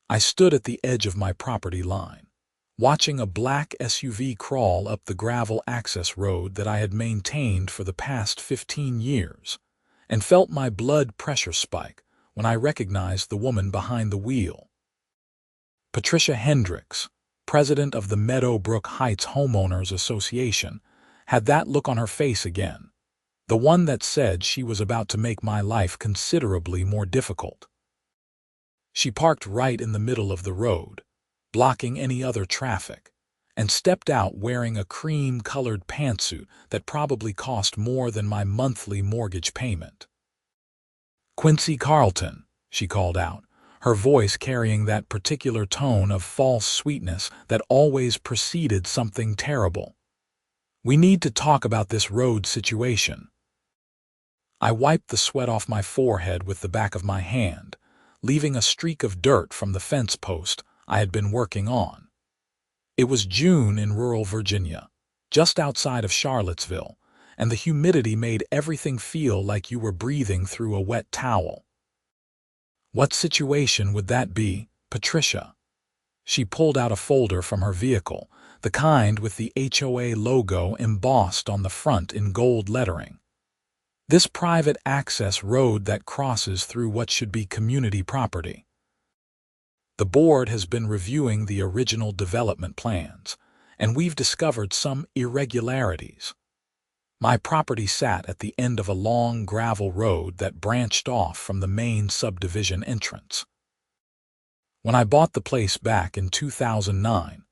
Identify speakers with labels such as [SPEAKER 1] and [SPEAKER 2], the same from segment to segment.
[SPEAKER 1] I stood at the edge of my property line, watching a black SUV crawl up the gravel access road that I had maintained for the past 15 years, and felt my blood pressure spike when I recognized the woman behind the wheel. Patricia Hendricks, president of the Meadowbrook Heights Homeowners Association, had that look on her face again, the one that said she was about to make my life considerably more difficult. She parked right in the middle of the road, blocking any other traffic, and stepped out wearing a cream-colored pantsuit that probably cost more than my monthly mortgage payment. "Quincy Carlton," she called out, her voice carrying that particular tone of false sweetness that always preceded something terrible. "We need to talk about this road situation." I wiped the sweat off my forehead with the back of my hand, leaving a streak of dirt from the fence post I had been working on. It was June in rural Virginia, just outside of Charlottesville, and the humidity made everything feel like you were breathing through a wet towel. "What situation would that be, Patricia?" She pulled out a folder from her vehicle, the kind with the HOA logo embossed on the front in gold lettering. "This private access road that crosses through what should be community property. The board has been reviewing the original development plans, and we've discovered some irregularities. My property sat at the end of a long gravel road that branched off from the main subdivision entrance. When I bought the place back in 2009,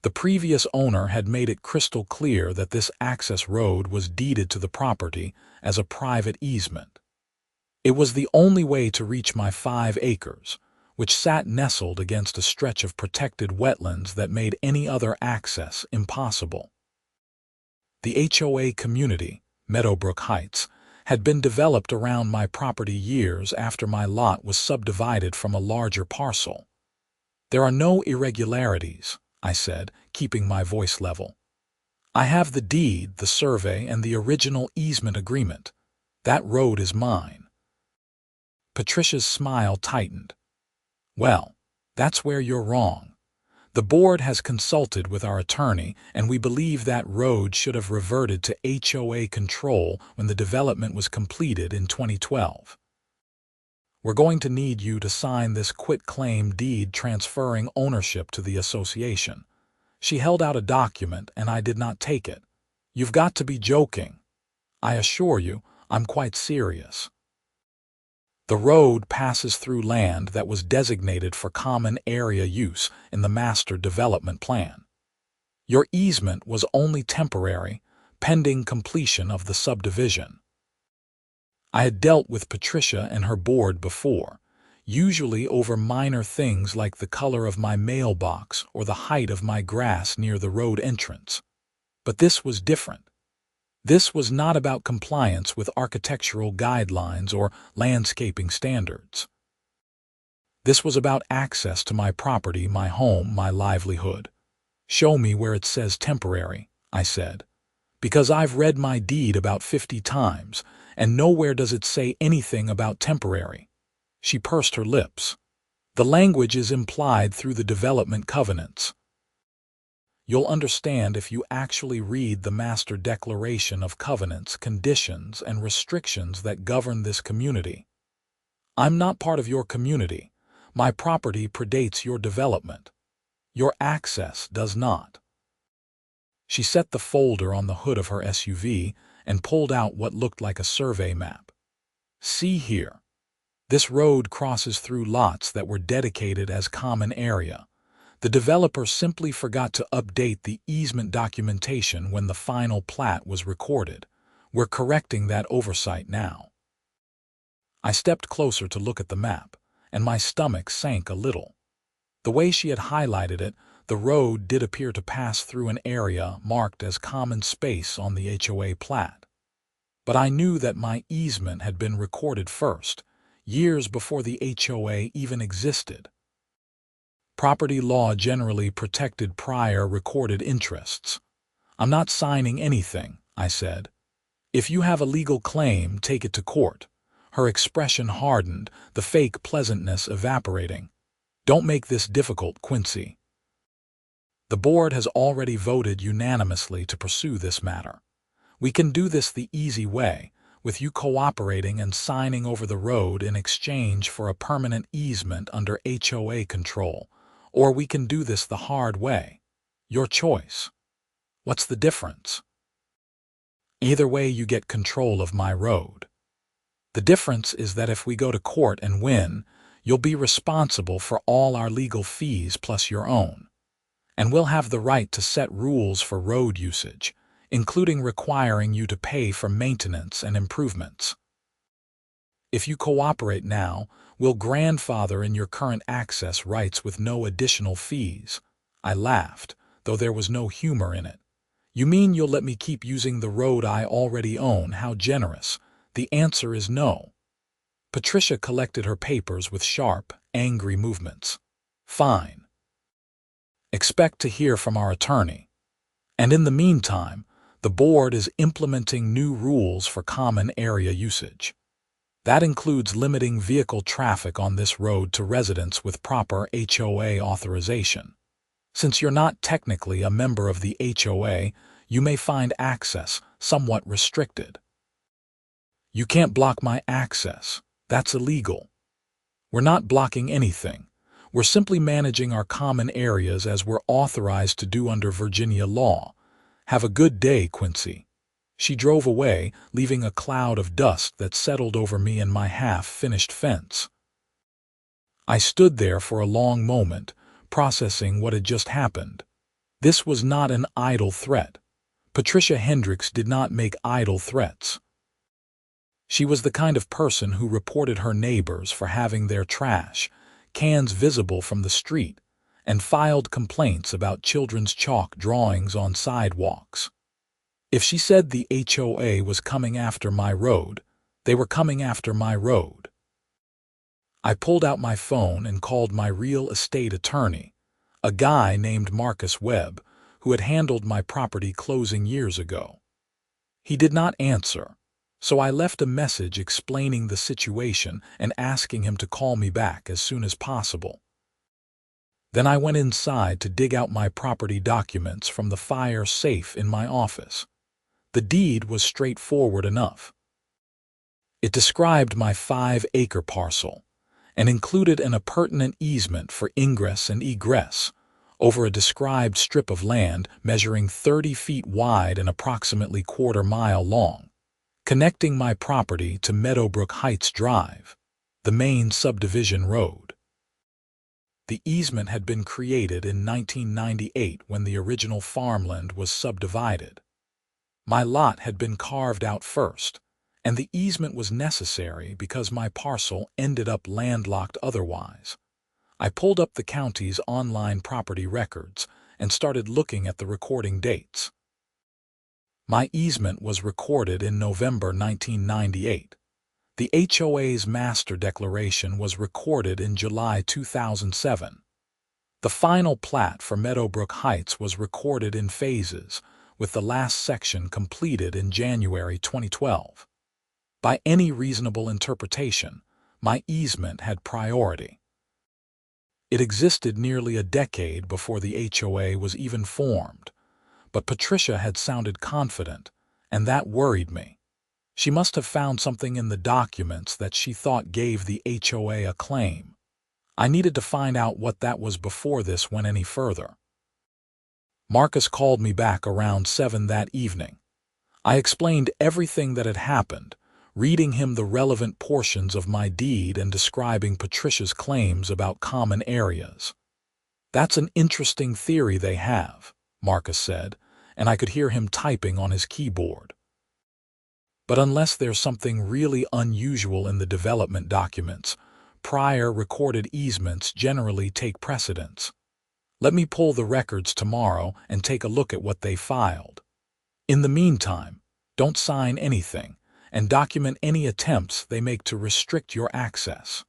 [SPEAKER 1] the previous owner had made it crystal clear that this access road was deeded to the property as a private easement. It was the only way to reach my 5 acres, which sat nestled against a stretch of protected wetlands that made any other access impossible. The HOA community, Meadowbrook Heights, had been developed around my property years after my lot was subdivided from a larger parcel. "There are no irregularities," I said, keeping my voice level. "I have the deed, the survey, and the original easement agreement. That road is mine." Patricia's smile tightened. "Well, that's where you're wrong. The board has consulted with our attorney, and we believe that road should have reverted to HOA control when the development was completed in 2012. We're going to need you to sign this quitclaim deed transferring ownership to the association." She held out a document, and I did not take it. "You've got to be joking. I assure you, I'm quite serious. The road passes through land that was designated for common area use in the master development plan. Your easement was only temporary, pending completion of the subdivision." I had dealt with Patricia and her board before, usually over minor things like the color of my mailbox or the height of my grass near the road entrance. But this was different. This was not about compliance with architectural guidelines or landscaping standards. This was about access to my property, my home, my livelihood. "Show me where it says temporary," I said, "because I've read my deed about 50 times, and nowhere does it say anything about temporary." She pursed her lips. "The language is implied through the development covenants. You'll understand if you actually read the Master Declaration of Covenants, conditions, and restrictions that govern this community. I'm not part of your community. My property predates your development. Your access does not." She set the folder on the hood of her SUV and pulled out what looked like a survey map. "See here. This road crosses through lots that were dedicated as common area. The developer simply forgot to update the easement documentation when the final plat was recorded. We're correcting that oversight now." I stepped closer to look at the map, and my stomach sank a little. The way she had highlighted it, the road did appear to pass through an area marked as common space on the HOA plat. But I knew that my easement had been recorded first, years before the HOA even existed. Property law generally protected prior recorded interests. "I'm not signing anything," I said. "If you have a legal claim, take it to court." Her expression hardened, the fake pleasantness evaporating. Don't make this difficult, Quincy. The board has already voted unanimously to pursue this matter. We can do this the easy way, with you cooperating and signing over the road in exchange for a permanent easement under HOA control, or we can do this the hard way. Your choice. What's the difference? Either way, you get control of my road. The difference is that if we go to court and win, you'll be responsible for all our legal fees plus your own. And we'll have the right to set rules for road usage, including requiring you to pay for maintenance and improvements. If you cooperate now, we'll grandfather in your current access rights with no additional fees. I laughed, though there was no humor in it. You mean you'll let me keep using the road I already own? How generous. The answer is no. Patricia collected her papers with sharp, angry movements. Fine. Expect to hear from our attorney. And in the meantime, the board is implementing new rules for common area usage. That includes limiting vehicle traffic on this road to residents with proper HOA authorization. Since you're not technically a member of the HOA, you may find access somewhat restricted. You can't block my access. That's illegal. We're not blocking anything. We're simply managing our common areas as we're authorized to do under Virginia law. Have a good day, Quincy. She drove away, leaving a cloud of dust that settled over me and my half-finished fence. I stood there for a long moment, processing what had just happened. This was not an idle threat. Patricia Hendricks did not make idle threats. She was the kind of person who reported her neighbors for having their trash cans visible from the street and filed complaints about children's chalk drawings on sidewalks. If she said the HOA was coming after my road, they were coming after my road. I pulled out my phone and called my real estate attorney, a guy named Marcus Webb, who had handled my property closing years ago. He did not answer, so I left a message explaining the situation and asking him to call me back as soon as possible. Then I went inside to dig out my property documents from the fire safe in my office. The deed was straightforward enough. It described my 5-acre parcel and included an appurtenant easement for ingress and egress over a described strip of land measuring 30 feet wide and approximately quarter-mile long, connecting my property to Meadowbrook Heights Drive, the main subdivision road. The easement had been created in 1998 when the original farmland was subdivided. My lot had been carved out first, and the easement was necessary because my parcel ended up landlocked otherwise. I pulled up the county's online property records and started looking at the recording dates. My easement was recorded in November 1998. The HOA's master declaration was recorded in July 2007. The final plat for Meadowbrook Heights was recorded in phases, with the last section completed in January 2012. By any reasonable interpretation, my easement had priority. It existed nearly a decade before the HOA was even formed, but Patricia had sounded confident, and that worried me. She must have found something in the documents that she thought gave the HOA a claim. I needed to find out what that was before this went any further. Marcus called me back around 7 that evening. I explained everything that had happened, reading him the relevant portions of my deed and describing Patricia's claims about common areas. "That's an interesting theory they have," Marcus said, and I could hear him typing on his keyboard. "But unless there's something really unusual in the development documents, prior recorded easements generally take precedence. Let me pull the records tomorrow and take a look at what they filed. In the meantime, don't sign anything and document any attempts they make to restrict your access."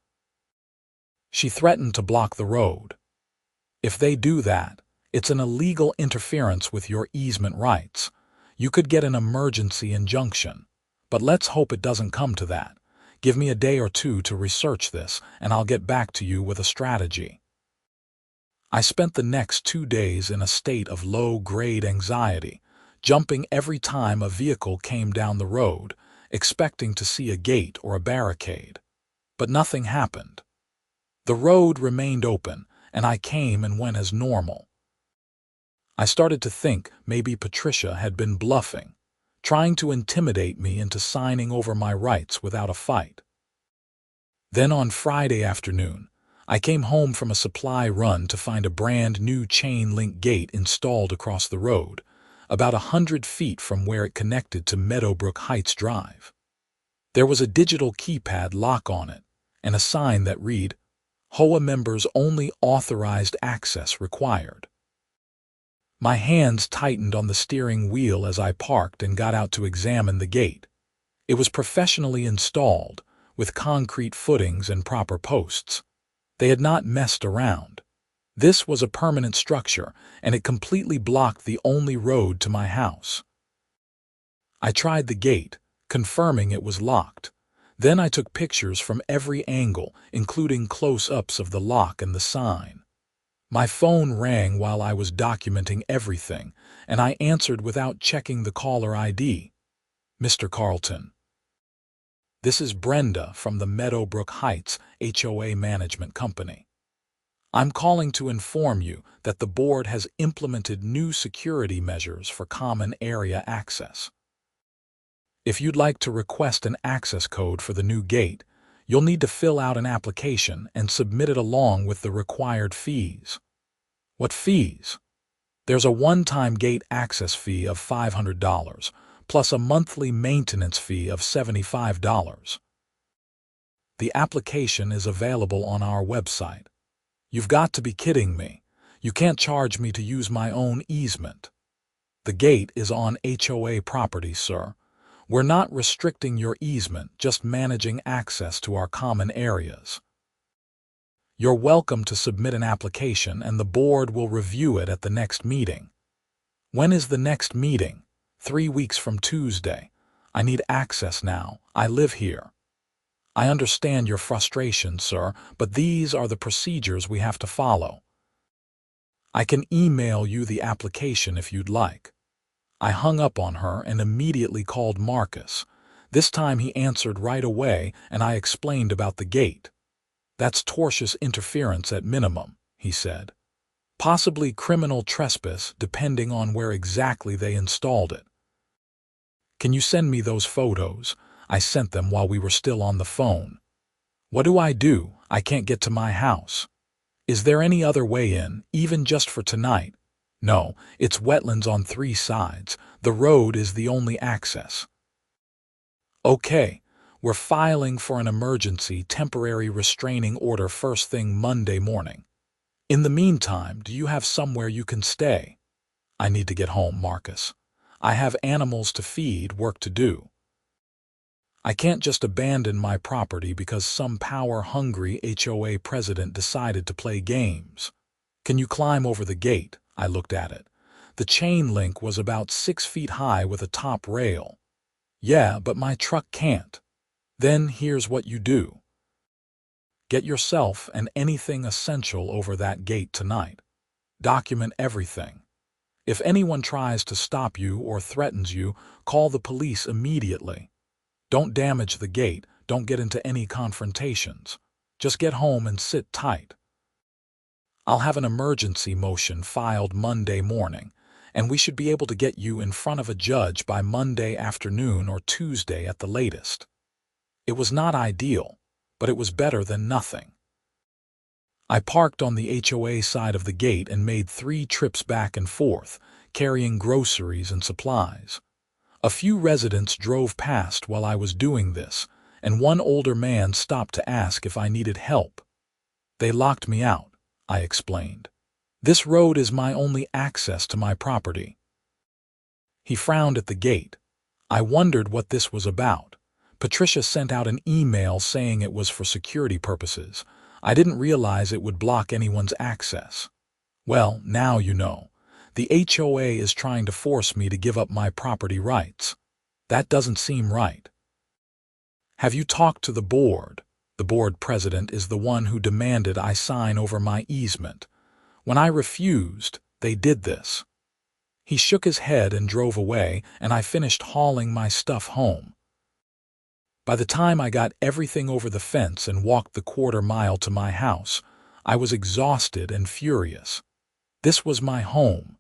[SPEAKER 1] She threatened to block the road. "If they do that, it's an illegal interference with your easement rights. You could get an emergency injunction. But let's hope it doesn't come to that. Give me a day or two to research this, and I'll get back to you with a strategy." I spent the next 2 days in a state of low-grade anxiety, jumping every time a vehicle came down the road, expecting to see a gate or a barricade. But nothing happened. The road remained open, and I came and went as normal. I started to think maybe Patricia had been bluffing, trying to intimidate me into signing over my rights without a fight. Then on Friday afternoon, I came home from a supply run to find a brand new chain-link gate installed across the road, about 100 feet from where it connected to Meadowbrook Heights Drive. There was a digital keypad lock on it, and a sign that read, HOA members only, authorized access required. My hands tightened on the steering wheel as I parked and got out to examine the gate. It was professionally installed, with concrete footings and proper posts. They had not messed around. This was a permanent structure, and it completely blocked the only road to my house. I tried the gate, confirming it was locked. Then I took pictures from every angle, including close-ups of the lock and the sign. My phone rang while I was documenting everything, and I answered without checking the caller ID. Mr. Carlton. This is Brenda from the Meadowbrook Heights HOA Management Company. I'm calling to inform you that the board has implemented new security measures for common area access. If you'd like to request an access code for the new gate, you'll need to fill out an application and submit it along with the required fees. What fees? There's a one-time gate access fee of $500, plus a monthly maintenance fee of $75. The application is available on our website. You've got to be kidding me. You can't charge me to use my own easement. The gate is on HOA property, sir. We're not restricting your easement, just managing access to our common areas. You're welcome to submit an application and the board will review it at the next meeting. When is the next meeting? 3 weeks from Tuesday. I need access now. I live here. I understand your frustration, sir, but these are the procedures we have to follow. I can email you the application if you'd like. I hung up on her and immediately called Marcus. This time he answered right away and I explained about the gate. That's tortious interference at minimum, he said. Possibly criminal trespass depending on where exactly they installed it. Can you send me those photos? I sent them while we were still on the phone. What do? I can't get to my house. Is there any other way in, even just for tonight? No, it's wetlands on 3 sides. The road is the only access. Okay, we're filing for an emergency temporary restraining order first thing Monday morning. In the meantime, do you have somewhere you can stay? I need to get home, Marcus. I have animals to feed, work to do. I can't just abandon my property because some power-hungry HOA president decided to play games. Can you climb over the gate? I looked at it. The chain link was about 6 feet high with a top rail. Yeah, but my truck can't. Then here's what you do. Get yourself and anything essential over that gate tonight. Document everything. If anyone tries to stop you or threatens you, call the police immediately. Don't damage the gate, don't get into any confrontations. Just get home and sit tight. I'll have an emergency motion filed Monday morning, and we should be able to get you in front of a judge by Monday afternoon or Tuesday at the latest. It was not ideal, but it was better than nothing. I parked on the HOA side of the gate and made 3 trips back and forth, carrying groceries and supplies. A few residents drove past while I was doing this, and one older man stopped to ask if I needed help. They locked me out, I explained. This road is my only access to my property. He frowned at the gate. I wondered what this was about. Patricia sent out an email saying it was for security purposes. I didn't realize it would block anyone's access. Well, now you know. The HOA is trying to force me to give up my property rights. That doesn't seem right. Have you talked to the board? The board president is the one who demanded I sign over my easement. When I refused, they did this. He shook his head and drove away, and I finished hauling my stuff home. By the time I got everything over the fence and walked the quarter-mile to my house, I was exhausted and furious. This was my home.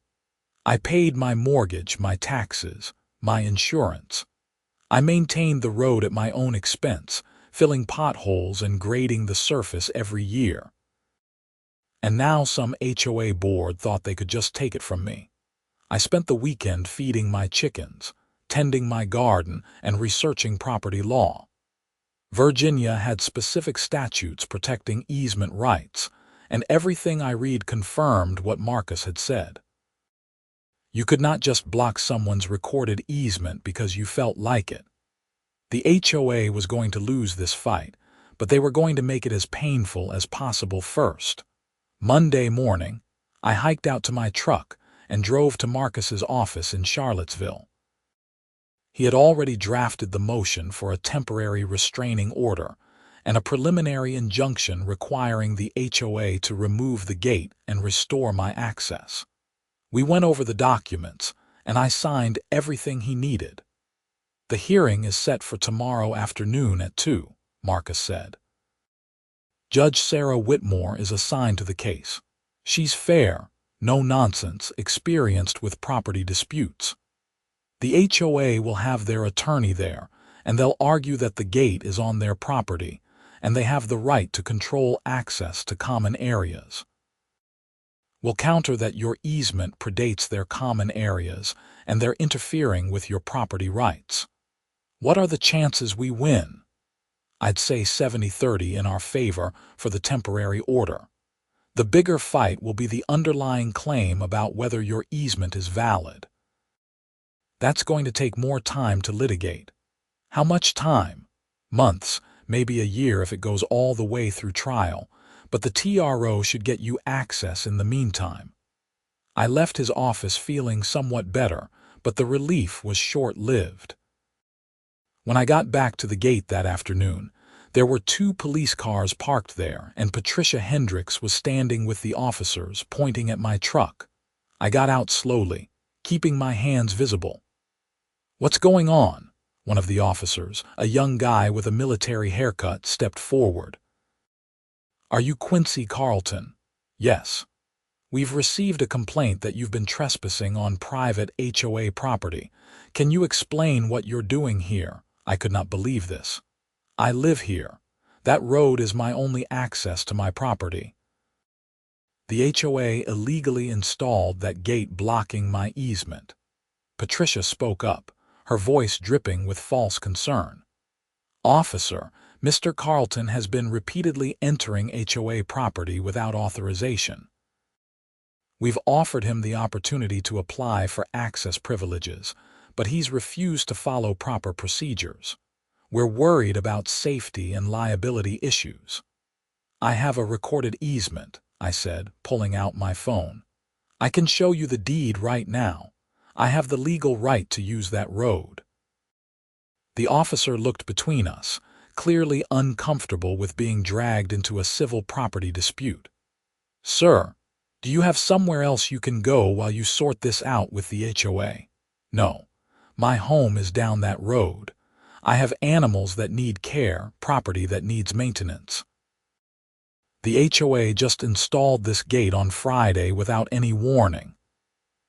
[SPEAKER 1] I paid my mortgage, my taxes, my insurance. I maintained the road at my own expense, filling potholes and grading the surface every year. And now some HOA board thought they could just take it from me. I spent the weekend feeding my chickens, tending my garden, and researching property law. Virginia had specific statutes protecting easement rights, and everything I read confirmed what Marcus had said. You could not just block someone's recorded easement because you felt like it. The HOA was going to lose this fight, but they were going to make it as painful as possible first. Monday morning, I hiked out to my truck and drove to Marcus's office in Charlottesville. He had already drafted the motion for a temporary restraining order and a preliminary injunction requiring the HOA to remove the gate and restore my access. We went over the documents, and I signed everything he needed. The hearing is set for tomorrow afternoon at 2, Marcus said. Judge Sarah Whitmore is assigned to the case. She's fair, no nonsense, experienced with property disputes. The HOA will have their attorney there, and they'll argue that the gate is on their property, and they have the right to control access to common areas. We'll counter that your easement predates their common areas, and they're interfering with your property rights. What are the chances we win? I'd say 70-30 in our favor for the temporary order. The bigger fight will be the underlying claim about whether your easement is valid. That's going to take more time to litigate. How much time? Months, maybe a year if it goes all the way through trial, but the TRO should get you access in the meantime. I left his office feeling somewhat better, but the relief was short-lived. When I got back to the gate that afternoon, there were 2 police cars parked there, and Patricia Hendricks was standing with the officers, pointing at my truck. I got out slowly, keeping my hands visible. "What's going on?" One of the officers, a young guy with a military haircut, stepped forward. "Are you Quincy Carlton?" "Yes. We've received a complaint that you've been trespassing on private HOA property. Can you explain what you're doing here?" I could not believe this. "I live here. That road is my only access to my property." The HOA illegally installed that gate blocking my easement. Patricia spoke up, her voice dripping with false concern. "Officer, Mr. Carlton has been repeatedly entering HOA property without authorization. We've offered him the opportunity to apply for access privileges, but he's refused to follow proper procedures. We're worried about safety and liability issues." "I have a recorded easement," I said, pulling out my phone. "I can show you the deed right now. I have the legal right to use that road." The officer looked between us, clearly uncomfortable with being dragged into a civil property dispute. "Sir, do you have somewhere else you can go while you sort this out with the HOA?" "No. My home is down that road. I have animals that need care, property that needs maintenance." "The HOA just installed this gate on Friday without any warning."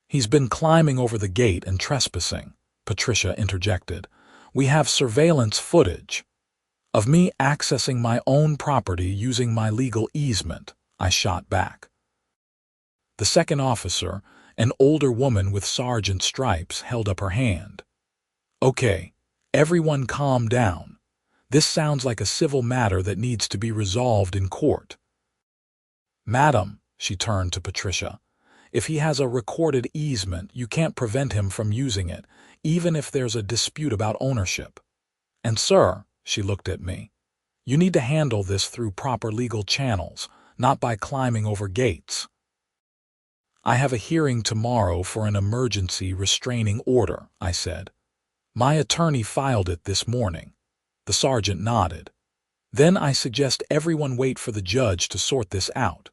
[SPEAKER 1] "He's been climbing over the gate and trespassing," Patricia interjected. "We have surveillance footage." "Of me accessing my own property using my legal easement," I shot back. The second officer, an older woman with sergeant stripes, held up her hand. "Okay. Everyone calm down. This sounds like a civil matter that needs to be resolved in court." "Madam," she turned to Patricia, "if he has a recorded easement, you can't prevent him from using it, even if there's a dispute about ownership. And sir," she looked at me, "you need to handle this through proper legal channels, not by climbing over gates." "I have a hearing tomorrow for an emergency restraining order," I said. "My attorney filed it this morning." The sergeant nodded. "Then I suggest everyone wait for the judge to sort this out.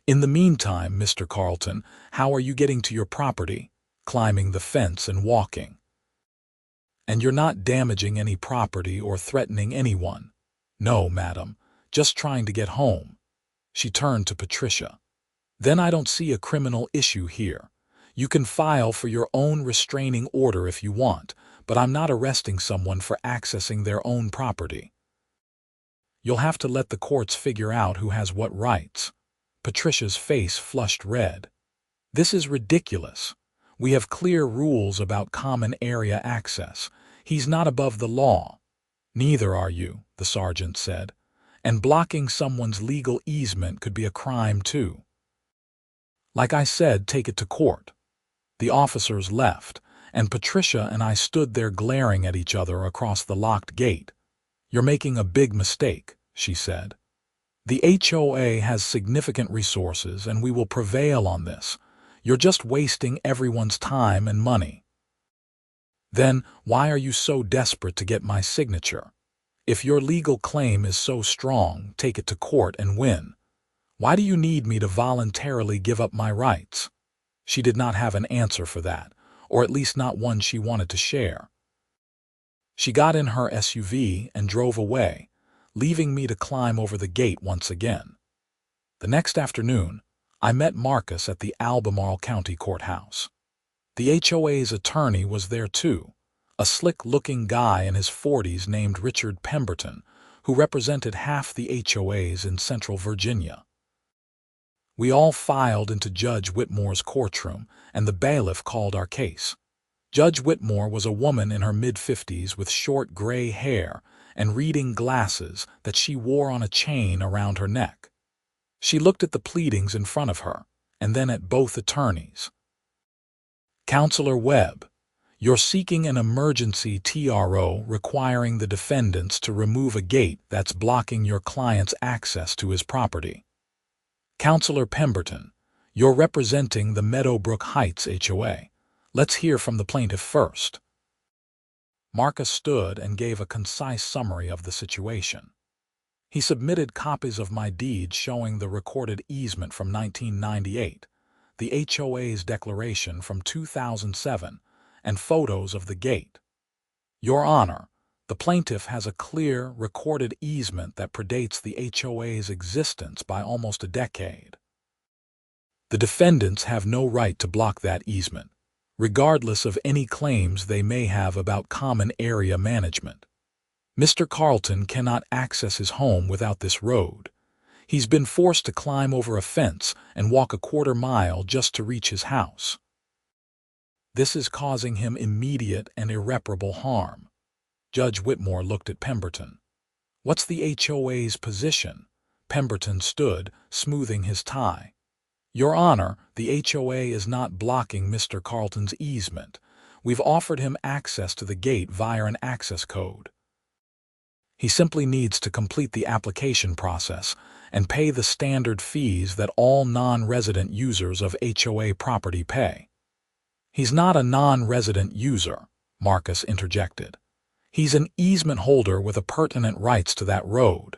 [SPEAKER 1] In the meantime, Mr. Carlton, how are you getting to your property? Climbing the fence and walking. And you're not damaging any property or threatening anyone. No, madam, just trying to get home. She turned to Patricia. Then I don't see a criminal issue here. You can file for your own restraining order if you want, but I'm not arresting someone for accessing their own property. You'll have to let the courts figure out who has what rights. Patricia's face flushed red. This is ridiculous. We have clear rules about common area access. He's not above the law. Neither are you, the sergeant said. And blocking someone's legal easement could be a crime too. Like I said, take it to court. The officers left, and Patricia and I stood there glaring at each other across the locked gate. You're making a big mistake, she said. The HOA has significant resources, and we will prevail on this. You're just wasting everyone's time and money. Then, why are you so desperate to get my signature? If your legal claim is so strong, take it to court and win. Why do you need me to voluntarily give up my rights? She did not have an answer for that, or at least not one she wanted to share. She got in her SUV and drove away, leaving me to climb over the gate once again. The next afternoon, I met Marcus at the Albemarle County Courthouse. The HOA's attorney was there too, a slick-looking guy in his 40s named Richard Pemberton, who represented half the HOAs in Central Virginia. We all filed into Judge Whitmore's courtroom, and the bailiff called our case. Judge Whitmore was a woman in her mid-50s with short gray hair and reading glasses that she wore on a chain around her neck. She looked at the pleadings in front of her, and then at both attorneys. Counselor Webb, you're seeking an emergency TRO requiring the defendants to remove a gate that's blocking your client's access to his property. Counselor Pemberton, you're representing the Meadowbrook Heights HOA. Let's hear from the plaintiff first. Marcus stood and gave a concise summary of the situation. He submitted copies of my deed showing the recorded easement from 1998, the HOA's declaration from 2007, and photos of the gate. Your Honor, the plaintiff has a clear, recorded easement that predates the HOA's existence by almost a decade. The defendants have no right to block that easement, regardless of any claims they may have about common area management. Mr. Carlton cannot access his home without this road. He's been forced to climb over a fence and walk a quarter-mile just to reach his house. This is causing him immediate and irreparable harm. Judge Whitmore looked at Pemberton. What's the HOA's position? Pemberton stood, smoothing his tie. Your Honor, the HOA is not blocking Mr. Carlton's easement. We've offered him access to the gate via an access code. He simply needs to complete the application process and pay the standard fees that all non-resident users of HOA property pay. He's not a non-resident user, Marcus interjected. He's an easement holder with pertinent rights to that road.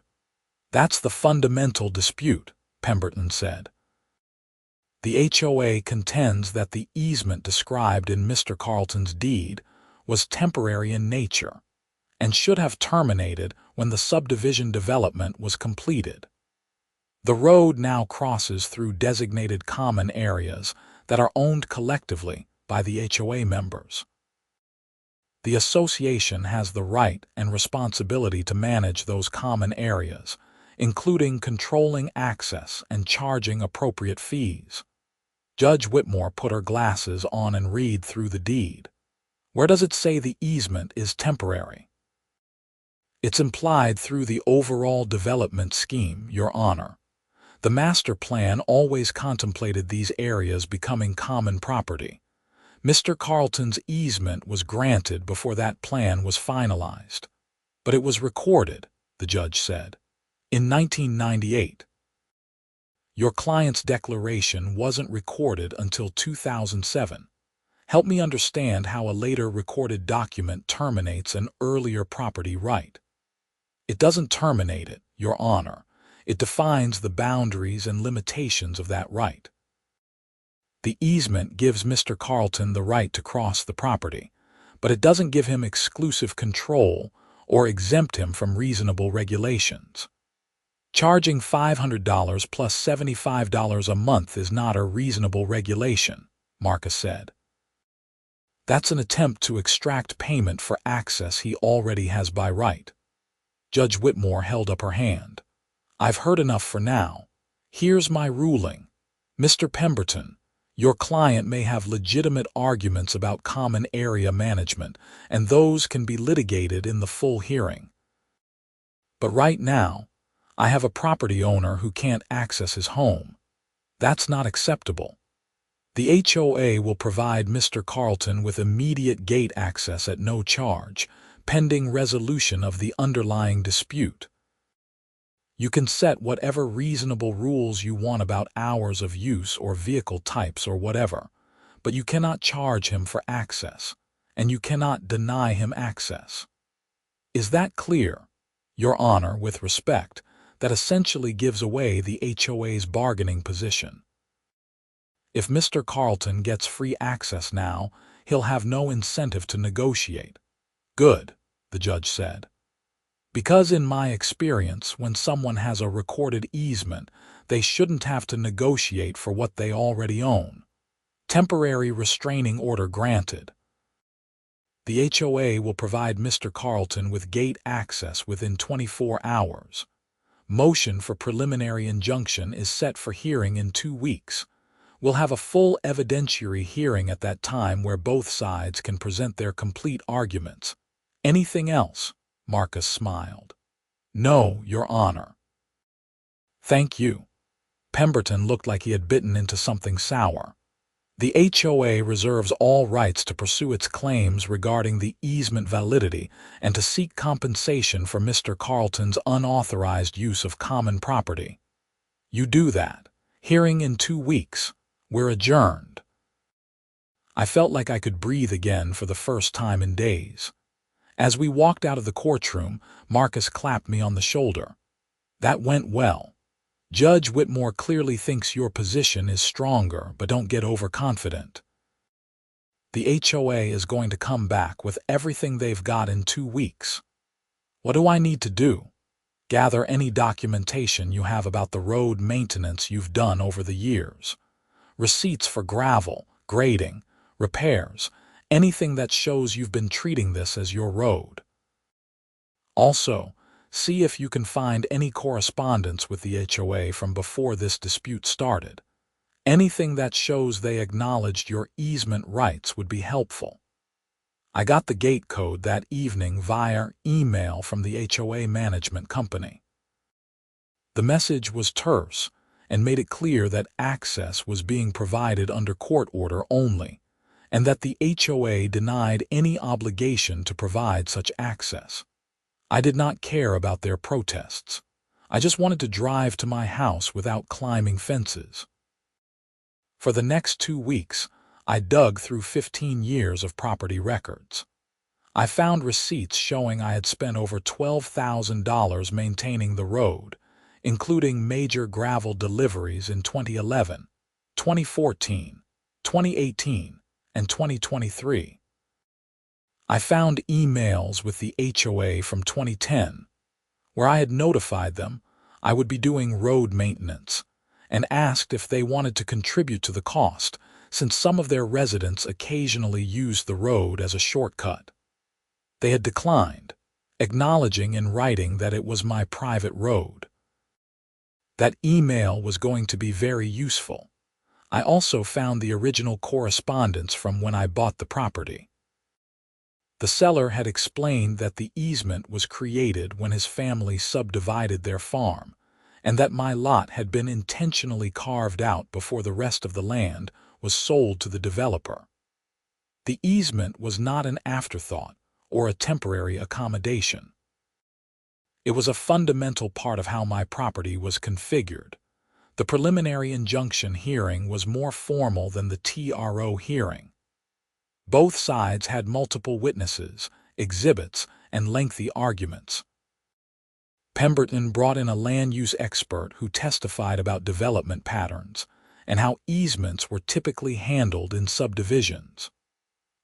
[SPEAKER 1] That's the fundamental dispute, Pemberton said. The HOA contends that the easement described in Mr. Carlton's deed was temporary in nature and should have terminated when the subdivision development was completed. The road now crosses through designated common areas that are owned collectively by the HOA members. The association has the right and responsibility to manage those common areas, including controlling access and charging appropriate fees. Judge Whitmore put her glasses on and read through the deed. Where does it say the easement is temporary? It's implied through the overall development scheme, Your Honor. The master plan always contemplated these areas becoming common property. Mr. Carlton's easement was granted before that plan was finalized. But it was recorded, the judge said, in 1998. Your client's declaration wasn't recorded until 2007. Help me understand how a later recorded document terminates an earlier property right. It doesn't terminate it, Your Honor. It defines the boundaries and limitations of that right. The easement gives Mr. Carlton the right to cross the property, but it doesn't give him exclusive control or exempt him from reasonable regulations. Charging $500 plus $75 a month is not a reasonable regulation, Marcus said. That's an attempt to extract payment for access he already has by right. Judge Whitmore held up her hand. I've heard enough for now. Here's my ruling. Mr. Pemberton, your client may have legitimate arguments about common area management, and those can be litigated in the full hearing. But right now, I have a property owner who can't access his home. That's not acceptable. The HOA will provide Mr. Carlton with immediate gate access at no charge, pending resolution of the underlying dispute. You can set whatever reasonable rules you want about hours of use or vehicle types or whatever, but you cannot charge him for access, and you cannot deny him access. Is that clear? Your Honor, with respect, that essentially gives away the HOA's bargaining position. If Mr. Carlton gets free access now, he'll have no incentive to negotiate. Good, the judge said. Because in my experience, when someone has a recorded easement, they shouldn't have to negotiate for what they already own. Temporary restraining order granted. The HOA will provide Mr. Carlton with gate access within 24 hours. Motion for preliminary injunction is set for hearing in 2 weeks. We'll have a full evidentiary hearing at that time where both sides can present their complete arguments. Anything else? Marcus smiled. No, Your Honor. Thank you. Pemberton looked like he had bitten into something sour. The HOA reserves all rights to pursue its claims regarding the easement validity and to seek compensation for Mr. Carlton's unauthorized use of common property. You do that. Hearing in 2 weeks. We're adjourned. I felt like I could breathe again for the first time in days. As we walked out of the courtroom, Marcus clapped me on the shoulder. That went well. Judge Whitmore clearly thinks your position is stronger, but don't get overconfident. The HOA is going to come back with everything they've got in 2 weeks. What do I need to do? Gather any documentation you have about the road maintenance you've done over the years. Receipts for gravel, grading, repairs, anything that shows you've been treating this as your road. Also, see if you can find any correspondence with the HOA from before this dispute started. Anything that shows they acknowledged your easement rights would be helpful. I got the gate code that evening via email from the HOA management company. The message was terse and made it clear that access was being provided under court order only, and that the HOA denied any obligation to provide such access. I did not care about their protests. I just wanted to drive to my house without climbing fences. For the next 2 weeks, I dug through 15 years of property records. I found receipts showing I had spent over $12,000 maintaining the road, including major gravel deliveries in 2011, 2014, 2018, and 2023. I found emails with the HOA from 2010, where I had notified them I would be doing road maintenance, and asked if they wanted to contribute to the cost, since some of their residents occasionally used the road as a shortcut. They had declined, acknowledging in writing that it was my private road. That email was going to be very useful. I also found the original correspondence from when I bought the property. The seller had explained that the easement was created when his family subdivided their farm, and that my lot had been intentionally carved out before the rest of the land was sold to the developer. The easement was not an afterthought or a temporary accommodation. It was a fundamental part of how my property was configured. The preliminary injunction hearing was more formal than the TRO hearing. Both sides had multiple witnesses, exhibits, and lengthy arguments. Pemberton brought in a land use expert who testified about development patterns and how easements were typically handled in subdivisions.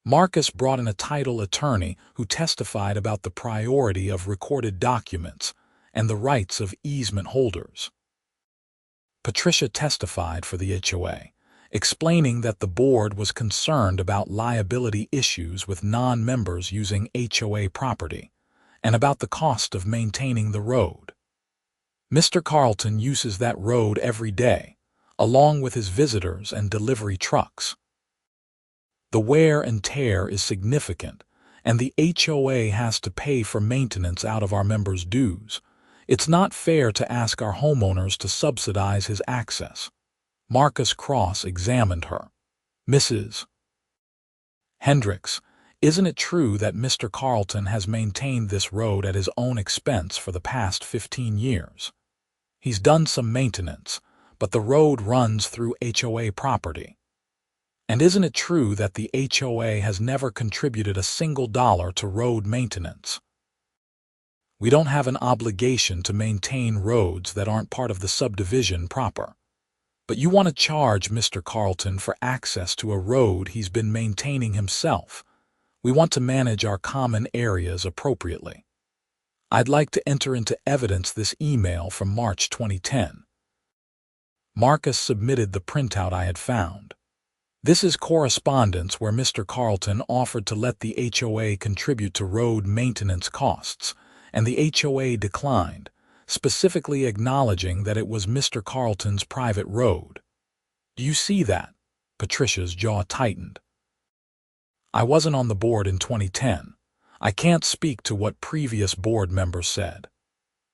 [SPEAKER 1] Marcus brought in a title attorney who testified about the priority of recorded documents and the rights of easement holders. Patricia testified for the HOA, explaining that the board was concerned about liability issues with non-members using HOA property and about the cost of maintaining the road. Mr. Carlton uses that road every day, along with his visitors and delivery trucks. The wear and tear is significant, and the HOA has to pay for maintenance out of our members' dues. It's not fair to ask our homeowners to subsidize his access. Marcus cross-examined her. Mrs. Hendricks, isn't it true that Mr. Carlton has maintained this road at his own expense for the past 15 years? He's done some maintenance, but the road runs through HOA property. And isn't it true that the HOA has never contributed a single dollar to road maintenance? We don't have an obligation to maintain roads that aren't part of the subdivision proper. But you want to charge Mr. Carlton for access to a road he's been maintaining himself. We want to manage our common areas appropriately. I'd like to enter into evidence this email from March 2010. Marcus submitted the printout I had found. This is correspondence where Mr. Carlton offered to let the HOA contribute to road maintenance costs, and the HOA declined, specifically acknowledging that it was Mr. Carlton's private road. Do you see that? Patricia's jaw tightened. I wasn't on the board in 2010. I can't speak to what previous board members said.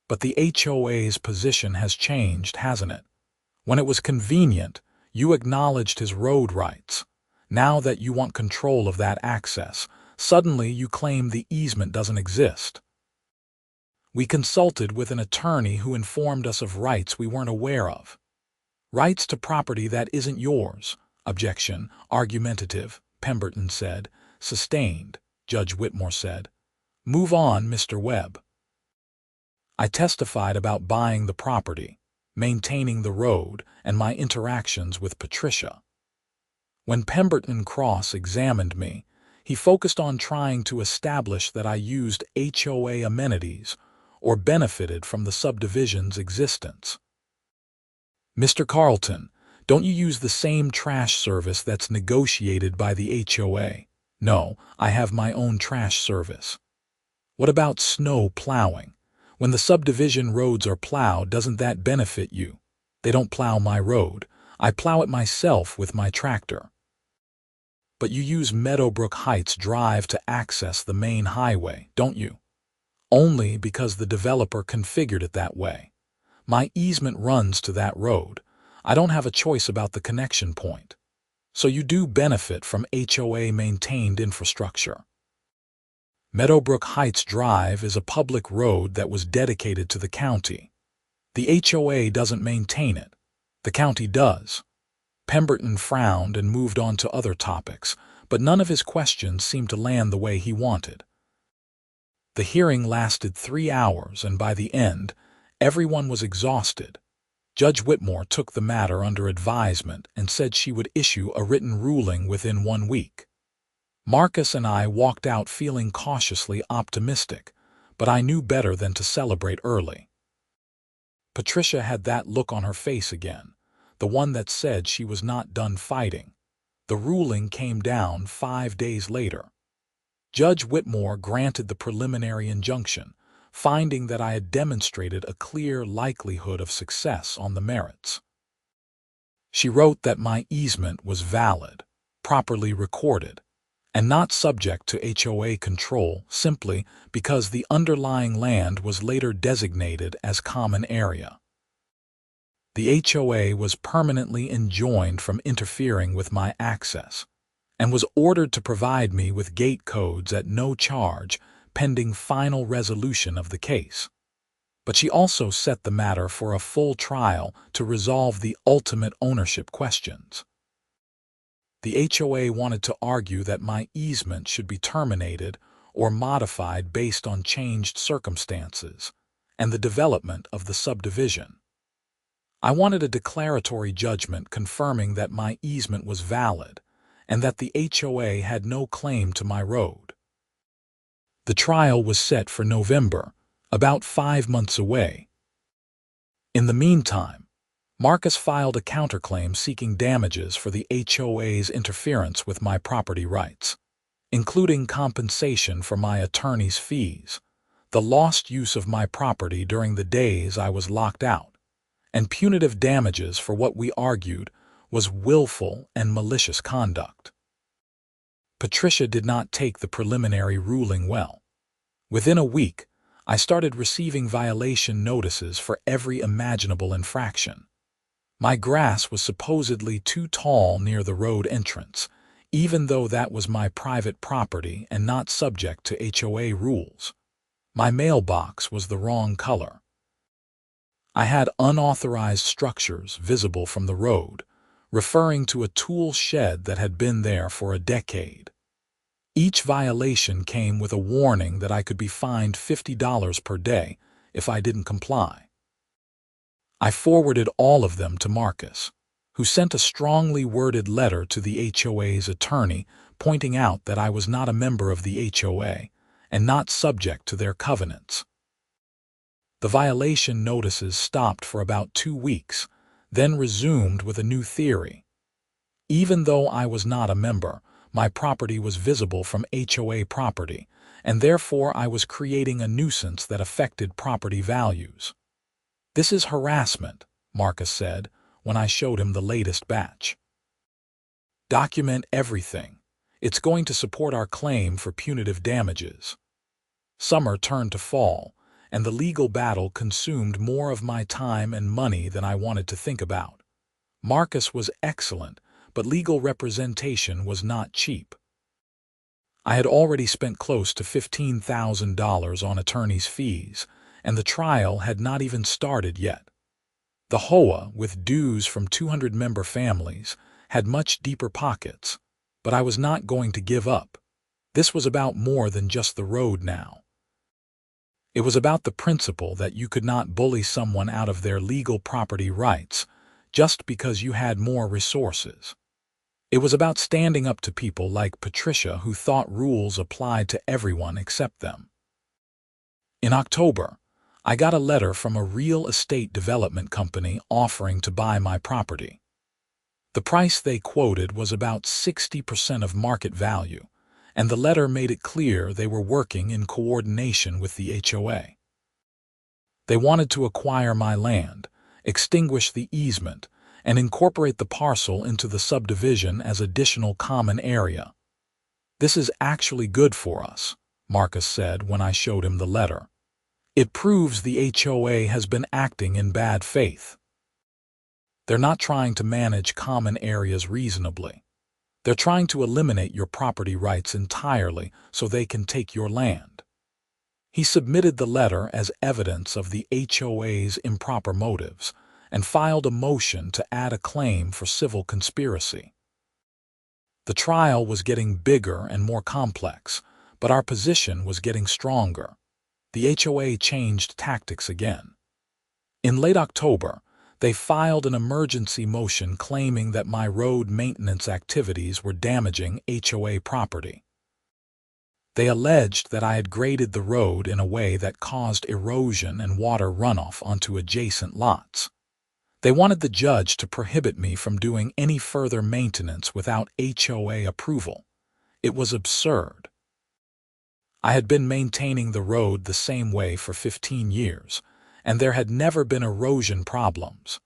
[SPEAKER 1] But the HOA's position has changed, hasn't it? When it was convenient, you acknowledged his road rights. Now that you want control of that access, suddenly you claim the easement doesn't exist. We consulted with an attorney who informed us of rights we weren't aware of. Rights to property that isn't yours. Objection. Argumentative, Pemberton said. Sustained, Judge Whitmore said. Move on, Mr. Webb. I testified about buying the property, maintaining the road, and my interactions with Patricia. When Pemberton cross-examined me, he focused on trying to establish that I used HOA amenities or benefited from the subdivision's existence. Mr. Carlton, don't you use the same trash service that's negotiated by the HOA? No, I have my own trash service. What about snow plowing? When the subdivision roads are plowed, doesn't that benefit you? They don't plow my road. I plow it myself with my tractor. But you use Meadowbrook Heights Drive to access the main highway, don't you? Only because the developer configured it that way. My easement runs to that road. I don't have a choice about the connection point. So you do benefit from HOA-maintained infrastructure. Meadowbrook Heights Drive is a public road that was dedicated to the county. The HOA doesn't maintain it. The county does. Pemberton frowned and moved on to other topics, but none of his questions seemed to land the way he wanted. The hearing lasted 3 hours, and by the end, everyone was exhausted. Judge Whitmore took the matter under advisement and said she would issue a written ruling within 1 week. Marcus and I walked out feeling cautiously optimistic, but I knew better than to celebrate early. Patricia had that look on her face again, the one that said she was not done fighting. The ruling came down 5 days later. Judge Whitmore granted the preliminary injunction, finding that I had demonstrated a clear likelihood of success on the merits. She wrote that my easement was valid, properly recorded, and not subject to HOA control simply because the underlying land was later designated as common area. The HOA was permanently enjoined from interfering with my access and was ordered to provide me with gate codes at no charge pending final resolution of the case. But she also set the matter for a full trial to resolve the ultimate ownership questions. The HOA wanted to argue that my easement should be terminated or modified based on changed circumstances, and the development of the subdivision. I wanted a declaratory judgment confirming that my easement was valid and that the HOA had no claim to my road. The trial was set for November, about 5 months away. In the meantime, Marcus filed a counterclaim seeking damages for the HOA's interference with my property rights, including compensation for my attorney's fees, the lost use of my property during the days I was locked out, and punitive damages for what we argued was willful and malicious conduct. Patricia did not take the preliminary ruling well. Within a week, I started receiving violation notices for every imaginable infraction. My grass was supposedly too tall near the road entrance, even though that was my private property and not subject to HOA rules. My mailbox was the wrong color. I had unauthorized structures visible from the road, referring to a tool shed that had been there for a decade. Each violation came with a warning that I could be fined $50 per day if I didn't comply. I forwarded all of them to Marcus, who sent a strongly worded letter to the HOA's attorney pointing out that I was not a member of the HOA and not subject to their covenants. The violation notices stopped for about 2 weeks, then resumed with a new theory. Even though I was not a member, my property was visible from HOA property, and therefore I was creating a nuisance that affected property values. "This is harassment," Marcus said when I showed him the latest batch. "Document everything. It's going to support our claim for punitive damages." Summer turned to fall, and the legal battle consumed more of my time and money than I wanted to think about. Marcus was excellent, but legal representation was not cheap. I had already spent close to $15,000 on attorney's fees, and the trial had not even started yet. The HOA, with dues from 200-member families, had much deeper pockets, but I was not going to give up. This was about more than just the road now. It was about the principle that you could not bully someone out of their legal property rights just because you had more resources. It was about standing up to people like Patricia who thought rules applied to everyone except them. In October, I got a letter from a real estate development company offering to buy my property. The price they quoted was about 60% of market value, and the letter made it clear they were working in coordination with the HOA. They wanted to acquire my land, extinguish the easement, and incorporate the parcel into the subdivision as additional common area. "This is actually good for us," Marcus said when I showed him the letter. "It proves the HOA has been acting in bad faith. They're not trying to manage common areas reasonably. They're trying to eliminate your property rights entirely so they can take your land." He submitted the letter as evidence of the HOA's improper motives and filed a motion to add a claim for civil conspiracy. The trial was getting bigger and more complex, but our position was getting stronger. The HOA changed tactics again. In late October, they filed an emergency motion claiming that my road maintenance activities were damaging HOA property. They alleged that I had graded the road in a way that caused erosion and water runoff onto adjacent lots. They wanted the judge to prohibit me from doing any further maintenance without HOA approval. It was absurd. I had been maintaining the road the same way for 15 years, and there had never been erosion problems.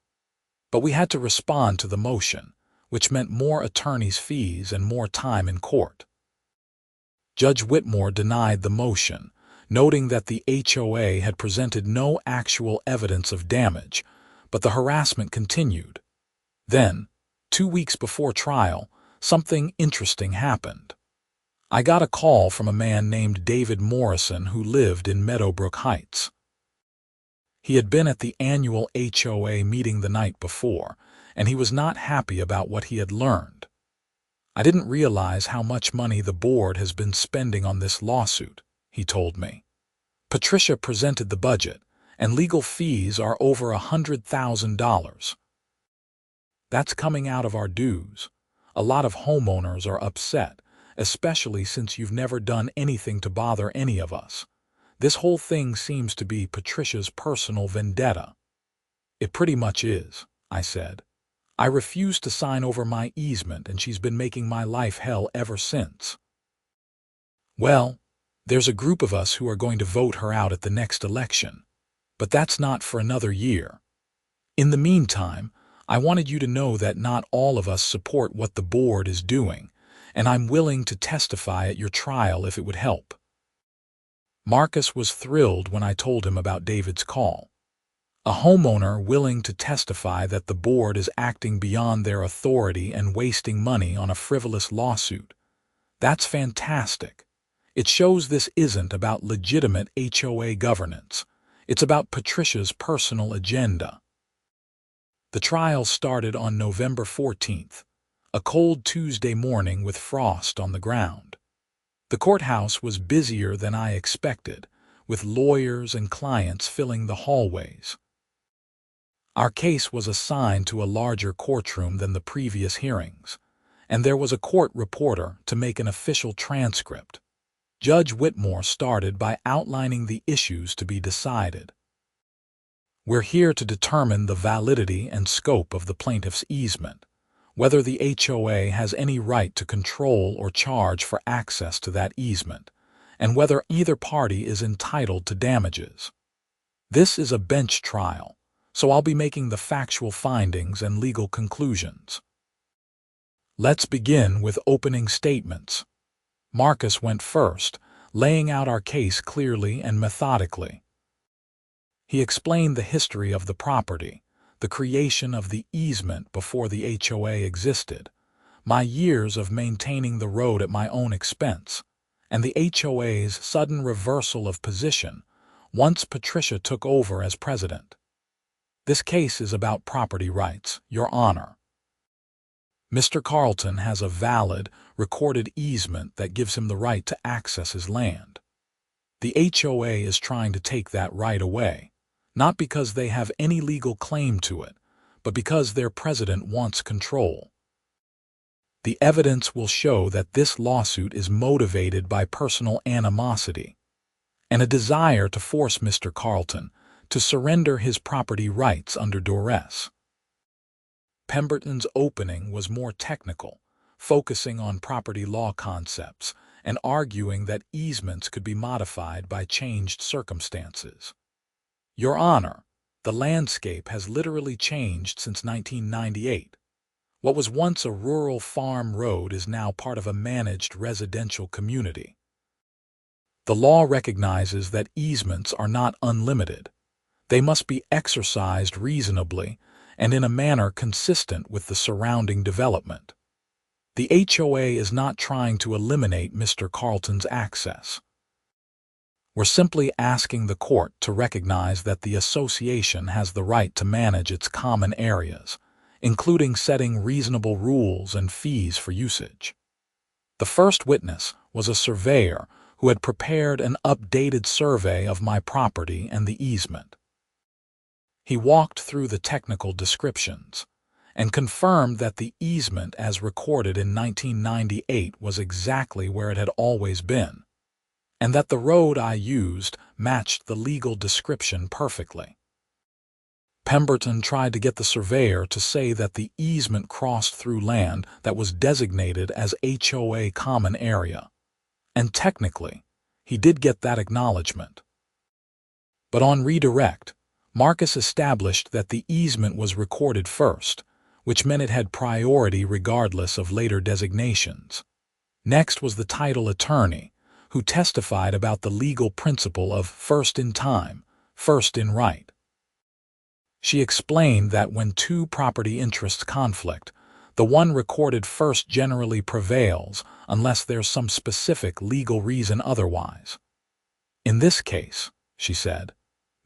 [SPEAKER 1] But we had to respond to the motion, which meant more attorney's fees and more time in court. Judge Whitmore denied the motion, noting that the HOA had presented no actual evidence of damage, but the harassment continued. Then, 2 weeks before trial, something interesting happened. I got a call from a man named David Morrison who lived in Meadowbrook Heights. He had been at the annual HOA meeting the night before, and he was not happy about what he had learned. "I didn't realize how much money the board has been spending on this lawsuit," he told me. "Patricia presented the budget, and legal fees are over $100,000. That's coming out of our dues. A lot of homeowners are upset, especially since you've never done anything to bother any of us. This whole thing seems to be Patricia's personal vendetta." "It pretty much is," I said. "I refused to sign over my easement, and she's been making my life hell ever since." "Well, there's a group of us who are going to vote her out at the next election, but that's not for another year. In the meantime, I wanted you to know that not all of us support what the board is doing, and I'm willing to testify at your trial if it would help." Marcus was thrilled when I told him about David's call. A homeowner willing to testify that the board is acting beyond their authority and wasting money on a frivolous lawsuit. That's fantastic. It shows this isn't about legitimate HOA governance. It's about Patricia's personal agenda. The trial started on November 14th, a cold Tuesday morning with frost on the ground. The courthouse was busier than I expected, with lawyers and clients filling the hallways. Our case was assigned to a larger courtroom than the previous hearings, and there was a court reporter to make an official transcript. Judge Whitmore started by outlining the issues to be decided. "We're here to determine the validity and scope of the plaintiff's easement, whether the HOA has any right to control or charge for access to that easement, and whether either party is entitled to damages. This is a bench trial, so I'll be making the factual findings and legal conclusions. Let's begin with opening statements." Marcus went first, laying out our case clearly and methodically. He explained the history of the property, the creation of the easement before the HOA existed, my years of maintaining the road at my own expense, and the HOA's sudden reversal of position once Patricia took over as president. "This case is about property rights, Your Honor. Mr. Carlton has a valid, recorded easement that gives him the right to access his land. The HOA is trying to take that right away, not because they have any legal claim to it, but because their president wants control. The evidence will show that this lawsuit is motivated by personal animosity and a desire to force Mr. Carlton to surrender his property rights under duress." Pemberton's opening was more technical, focusing on property law concepts and arguing that easements could be modified by changed circumstances. "Your Honor, the landscape has literally changed since 1998. What was once a rural farm road is now part of a managed residential community. The law recognizes that easements are not unlimited. They must be exercised reasonably and in a manner consistent with the surrounding development. The HOA is not trying to eliminate Mr. Carlton's access. We're simply asking the court to recognize that the association has the right to manage its common areas, including setting reasonable rules and fees for usage." The first witness was a surveyor who had prepared an updated survey of my property and the easement. He walked through the technical descriptions and confirmed that the easement as recorded in 1998 was exactly where it had always been, and that the road I used matched the legal description perfectly. Pemberton tried to get the surveyor to say that the easement crossed through land that was designated as HOA common area, and technically, he did get that acknowledgement. But on redirect, Marcus established that the easement was recorded first, which meant it had priority regardless of later designations. Next was the title attorney, who testified about the legal principle of first in time, first in right. She explained that when two property interests conflict, the one recorded first generally prevails unless there's some specific legal reason otherwise. In this case, she said,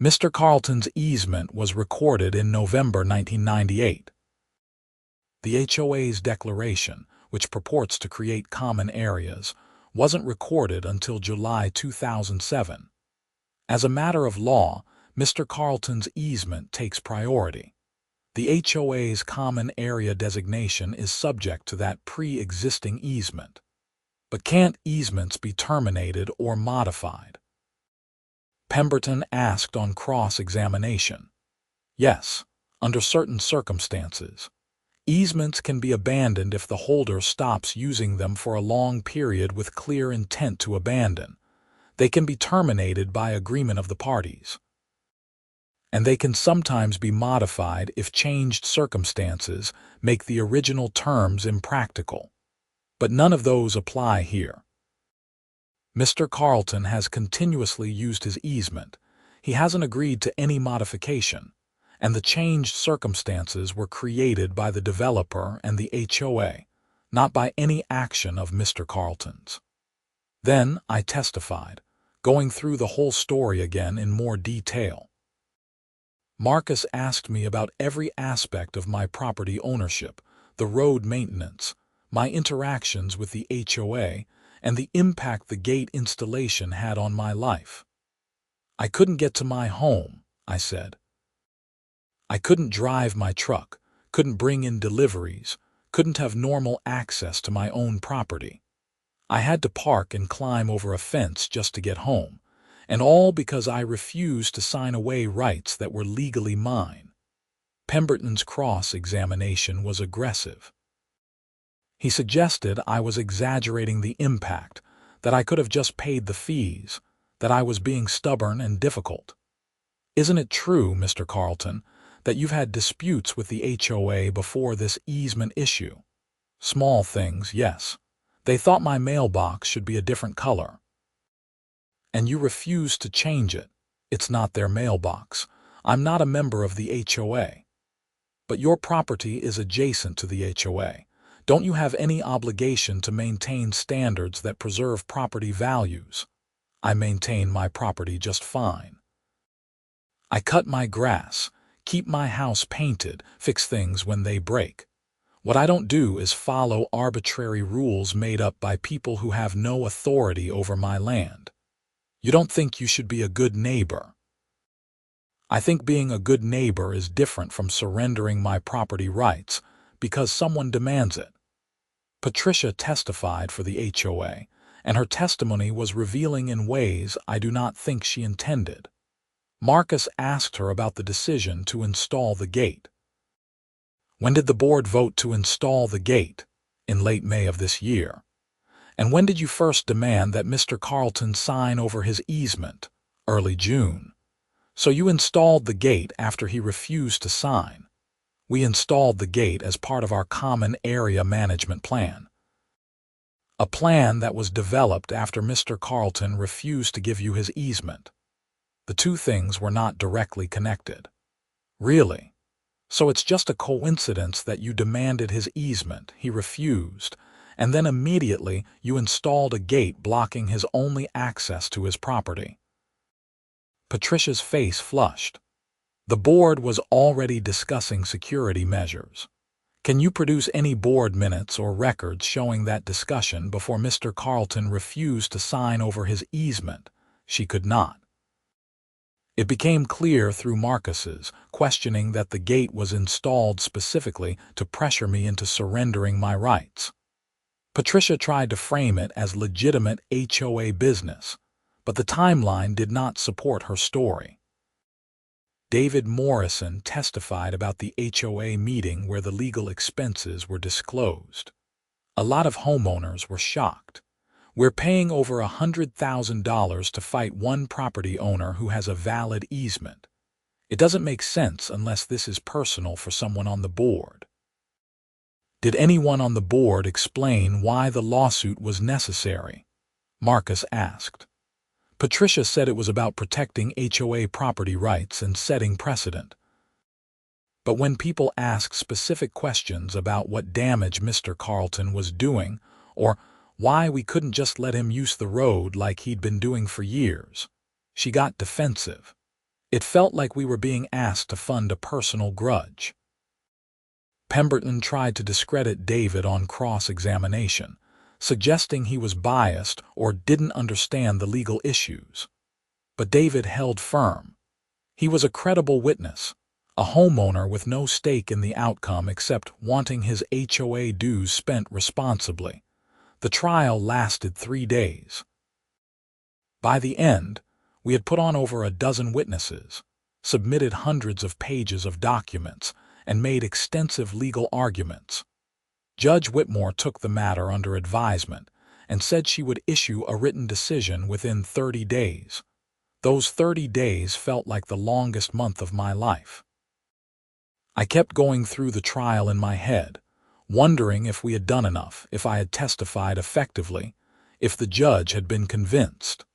[SPEAKER 1] Mr. Carlton's easement was recorded in November 1998. The HOA's declaration, which purports to create common areas, wasn't recorded until July 2007. As a matter of law, Mr. Carlton's easement takes priority. The HOA's common area designation is subject to that pre-existing easement. But can't easements be terminated or modified? Pemberton asked on cross-examination. Yes, under certain circumstances. Easements can be abandoned if the holder stops using them for a long period with clear intent to abandon. They can be terminated by agreement of the parties. And they can sometimes be modified if changed circumstances make the original terms impractical. But none of those apply here. Mr. Carlton has continuously used his easement. He hasn't agreed to any modification, and the changed circumstances were created by the developer and the HOA, not by any action of Mr. Carlton's. Then I testified, going through the whole story again in more detail. Marcus asked me about every aspect of my property ownership, the road maintenance, my interactions with the HOA, and the impact the gate installation had on my life. I couldn't get to my home, I said. I couldn't drive my truck, couldn't bring in deliveries, couldn't have normal access to my own property. I had to park and climb over a fence just to get home, and all because I refused to sign away rights that were legally mine. Pemberton's cross-examination was aggressive. He suggested I was exaggerating the impact, that I could have just paid the fees, that I was being stubborn and difficult. Isn't it true, Mr. Carlton, that you've had disputes with the HOA before this easement issue? Small things, yes. They thought my mailbox should be a different color. And you refused to change it. It's not their mailbox. I'm not a member of the HOA. But your property is adjacent to the HOA. Don't you have any obligation to maintain standards that preserve property values? I maintain my property just fine. I cut my grass, keep my house painted, fix things when they break. What I don't do is follow arbitrary rules made up by people who have no authority over my land. You don't think you should be a good neighbor. I think being a good neighbor is different from surrendering my property rights because someone demands it. Patricia testified for the HOA, and her testimony was revealing in ways I do not think she intended. Marcus asked her about the decision to install the gate. When did the board vote to install the gate? In late May of this year. And when did you first demand that Mr. Carlton sign over his easement? Early June. So you installed the gate after he refused to sign. We installed the gate as part of our common area management plan. A plan that was developed after Mr. Carlton refused to give you his easement. The two things were not directly connected. Really? So it's just a coincidence that you demanded his easement, he refused, and then immediately you installed a gate blocking his only access to his property. Patricia's face flushed. The board was already discussing security measures. Can you produce any board minutes or records showing that discussion before Mr. Carlton refused to sign over his easement? She could not. It became clear through Marcus's questioning that the gate was installed specifically to pressure me into surrendering my rights. Patricia tried to frame it as legitimate HOA business, but the timeline did not support her story. David Morrison testified about the HOA meeting where the legal expenses were disclosed. A lot of homeowners were shocked. We're paying over $100,000 to fight one property owner who has a valid easement. It doesn't make sense unless this is personal for someone on the board. Did anyone on the board explain why the lawsuit was necessary? Marcus asked. Patricia said it was about protecting HOA property rights and setting precedent. But when people ask specific questions about what damage Mr. Carlton was doing, or why we couldn't just let him use the road like he'd been doing for years, she got defensive. It felt like we were being asked to fund a personal grudge. Pemberton tried to discredit David on cross-examination, suggesting he was biased or didn't understand the legal issues. But David held firm. He was a credible witness, a homeowner with no stake in the outcome except wanting his HOA dues spent responsibly. The trial lasted 3 days. By the end, we had put on over a dozen witnesses, submitted hundreds of pages of documents, and made extensive legal arguments. Judge Whitmore took the matter under advisement and said she would issue a written decision within 30 days. Those 30 days felt like the longest month of my life. I kept going through the trial in my head, wondering if we had done enough, if I had testified effectively, if the judge had been convinced.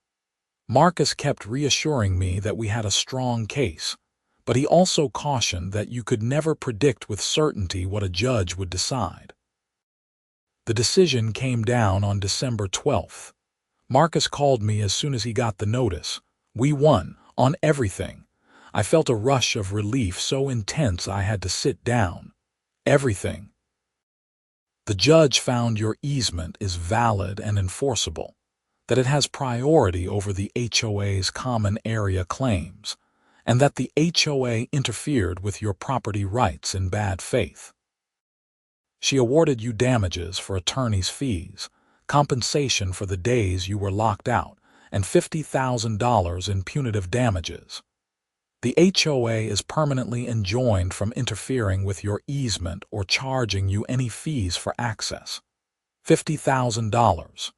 [SPEAKER 1] Marcus kept reassuring me that we had a strong case, but he also cautioned that you could never predict with certainty what a judge would decide. The decision came down on December 12th. Marcus called me as soon as he got the notice. We won, on everything. I felt a rush of relief so intense I had to sit down. Everything. The judge found your easement is valid and enforceable, that it has priority over the HOA's common area claims, and that the HOA interfered with your property rights in bad faith. She awarded you damages for attorney's fees, compensation for the days you were locked out, and $50,000 in punitive damages. The HOA is permanently enjoined from interfering with your easement or charging you any fees for access. $50,000.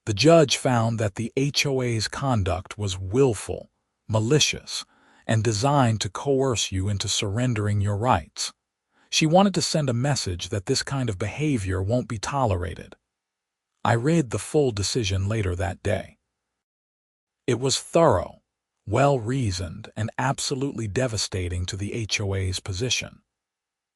[SPEAKER 1] The judge found that the HOA's conduct was willful, malicious, and designed to coerce you into surrendering your rights. She wanted to send a message that this kind of behavior won't be tolerated. I read the full decision later that day. It was thorough, well-reasoned, and absolutely devastating to the HOA's position.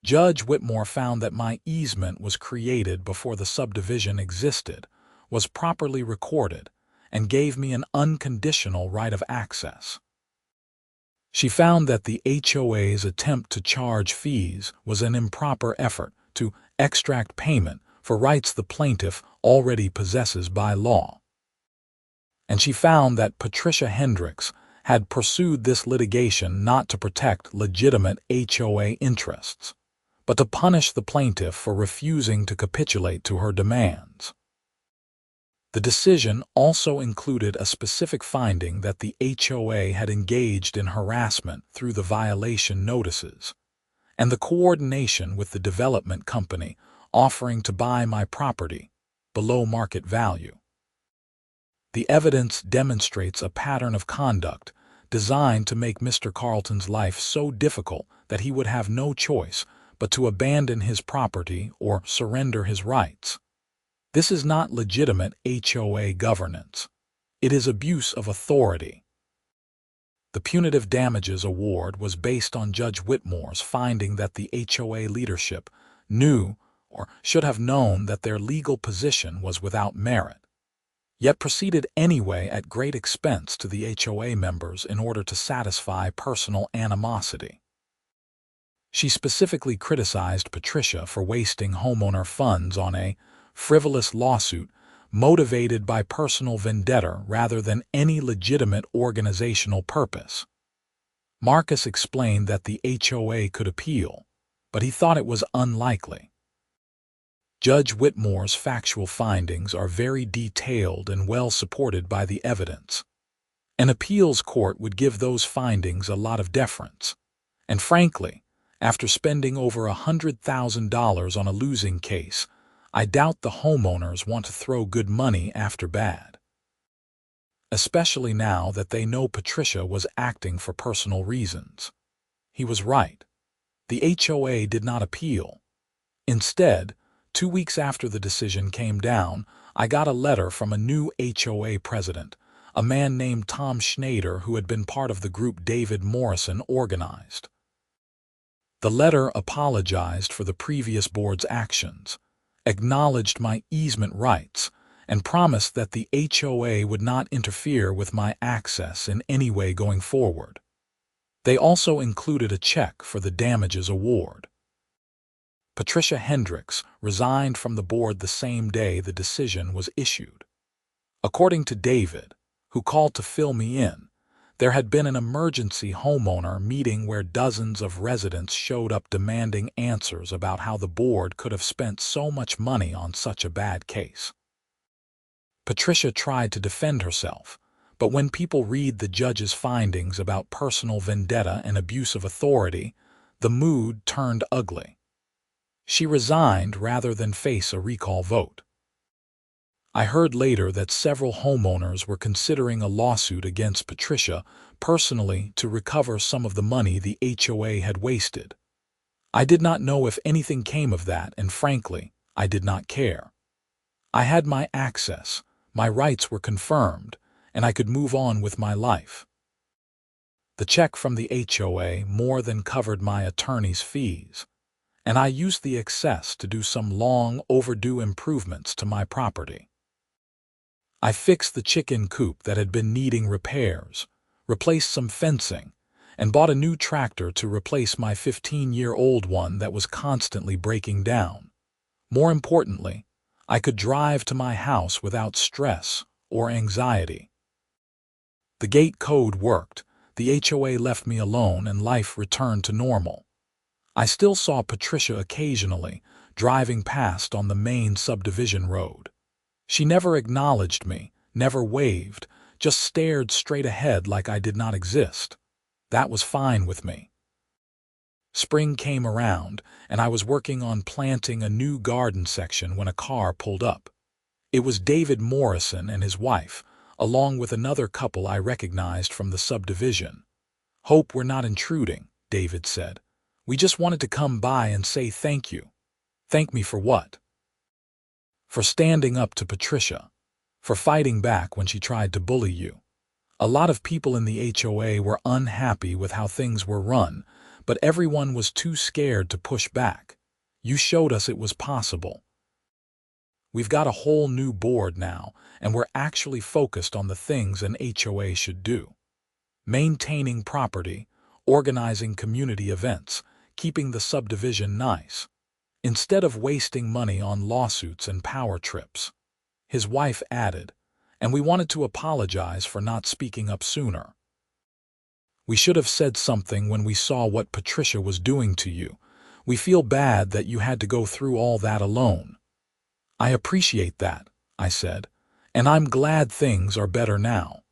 [SPEAKER 1] Judge Whitmore found that my easement was created before the subdivision existed, was properly recorded, and gave me an unconditional right of access. She found that the HOA's attempt to charge fees was an improper effort to extract payment for rights the plaintiff already possesses by law. And she found that Patricia Hendricks had pursued this litigation not to protect legitimate HOA interests, but to punish the plaintiff for refusing to capitulate to her demands. The decision also included a specific finding that the HOA had engaged in harassment through the violation notices, and the coordination with the development company offering to buy my property below market value. The evidence demonstrates a pattern of conduct designed to make Mr. Carlton's life so difficult that he would have no choice but to abandon his property or surrender his rights. This is not legitimate HOA governance. It is abuse of authority. The punitive damages award was based on Judge Whitmore's finding that the HOA leadership knew or should have known that their legal position was without merit, yet proceeded anyway at great expense to the HOA members in order to satisfy personal animosity. She specifically criticized Patricia for wasting homeowner funds on a frivolous lawsuit motivated by personal vendetta rather than any legitimate organizational purpose. Marcus explained that the HOA could appeal, but he thought it was unlikely. Judge Whitmore's factual findings are very detailed and well supported by the evidence. An appeals court would give those findings a lot of deference, and frankly, after spending over $100,000 on a losing case, I doubt the homeowners want to throw good money after bad. Especially now that they know Patricia was acting for personal reasons. He was right. The HOA did not appeal. Instead, 2 weeks after the decision came down, I got a letter from a new HOA president, a man named Tom Schneider who had been part of the group David Morrison organized. The letter apologized for the previous board's actions, acknowledged my easement rights, and promised that the HOA would not interfere with my access in any way going forward. They also included a check for the damages award. Patricia Hendricks resigned from the board the same day the decision was issued. According to David, who called to fill me in, There had been an emergency homeowner meeting where dozens of residents showed up demanding answers about how the board could have spent so much money on such a bad case. Patricia tried to defend herself, but when people read the judge's findings about personal vendetta and abuse of authority, the mood turned ugly. She resigned rather than face a recall vote. I heard later that several homeowners were considering a lawsuit against Patricia personally to recover some of the money the HOA had wasted. I did not know if anything came of that, and frankly, I did not care. I had my access, my rights were confirmed, and I could move on with my life. The check from the HOA more than covered my attorney's fees, and I used the excess to do some long overdue improvements to my property. I fixed the chicken coop that had been needing repairs, replaced some fencing, and bought a new tractor to replace my 15-year-old one that was constantly breaking down. More importantly, I could drive to my house without stress or anxiety. The gate code worked, the HOA left me alone, and life returned to normal. I still saw Patricia occasionally, driving past on the main subdivision road. She never acknowledged me, never waved, just stared straight ahead like I did not exist. That was fine with me. Spring came around, and I was working on planting a new garden section when a car pulled up. It was David Morrison and his wife, along with another couple I recognized from the subdivision. "Hope we're not intruding," David said. "We just wanted to come by and say thank you." "Thank me for what?" "For standing up to Patricia. For fighting back when she tried to bully you. A lot of people in the HOA were unhappy with how things were run, but everyone was too scared to push back. You showed us it was possible. We've got a whole new board now, and we're actually focused on the things an HOA should do. Maintaining property, organizing community events, keeping the subdivision nice, instead of wasting money on lawsuits and power trips." His wife added, "And we wanted to apologize for not speaking up sooner. We should have said something when we saw what Patricia was doing to you. We feel bad that you had to go through all that alone." "I appreciate that," I said, "and I'm glad things are better now."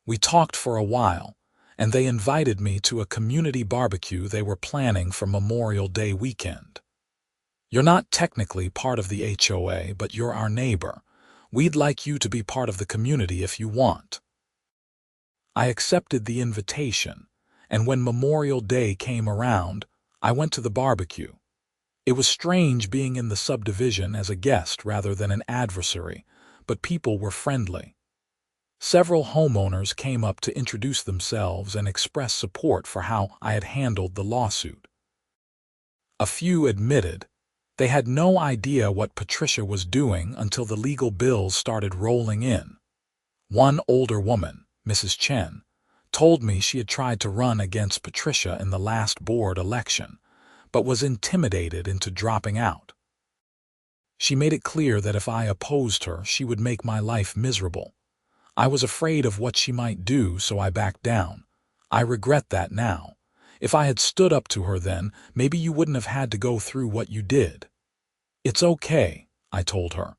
[SPEAKER 1] We talked for a while, and they invited me to a community barbecue they were planning for Memorial Day weekend. "You're not technically part of the HOA, but you're our neighbor. We'd like you to be part of the community if you want." I accepted the invitation, and when Memorial Day came around, I went to the barbecue. It was strange being in the subdivision as a guest rather than an adversary, but people were friendly. Several homeowners came up to introduce themselves and express support for how I had handled the lawsuit. A few admitted they had no idea what Patricia was doing until the legal bills started rolling in. One older woman, Mrs. Chen, told me she had tried to run against Patricia in the last board election, but was intimidated into dropping out. She made it clear that if I opposed her, she would make my life miserable. I was afraid of what she might do, so I backed down. I regret that now. If I had stood up to her then, maybe you wouldn't have had to go through what you did. "It's okay," I told her.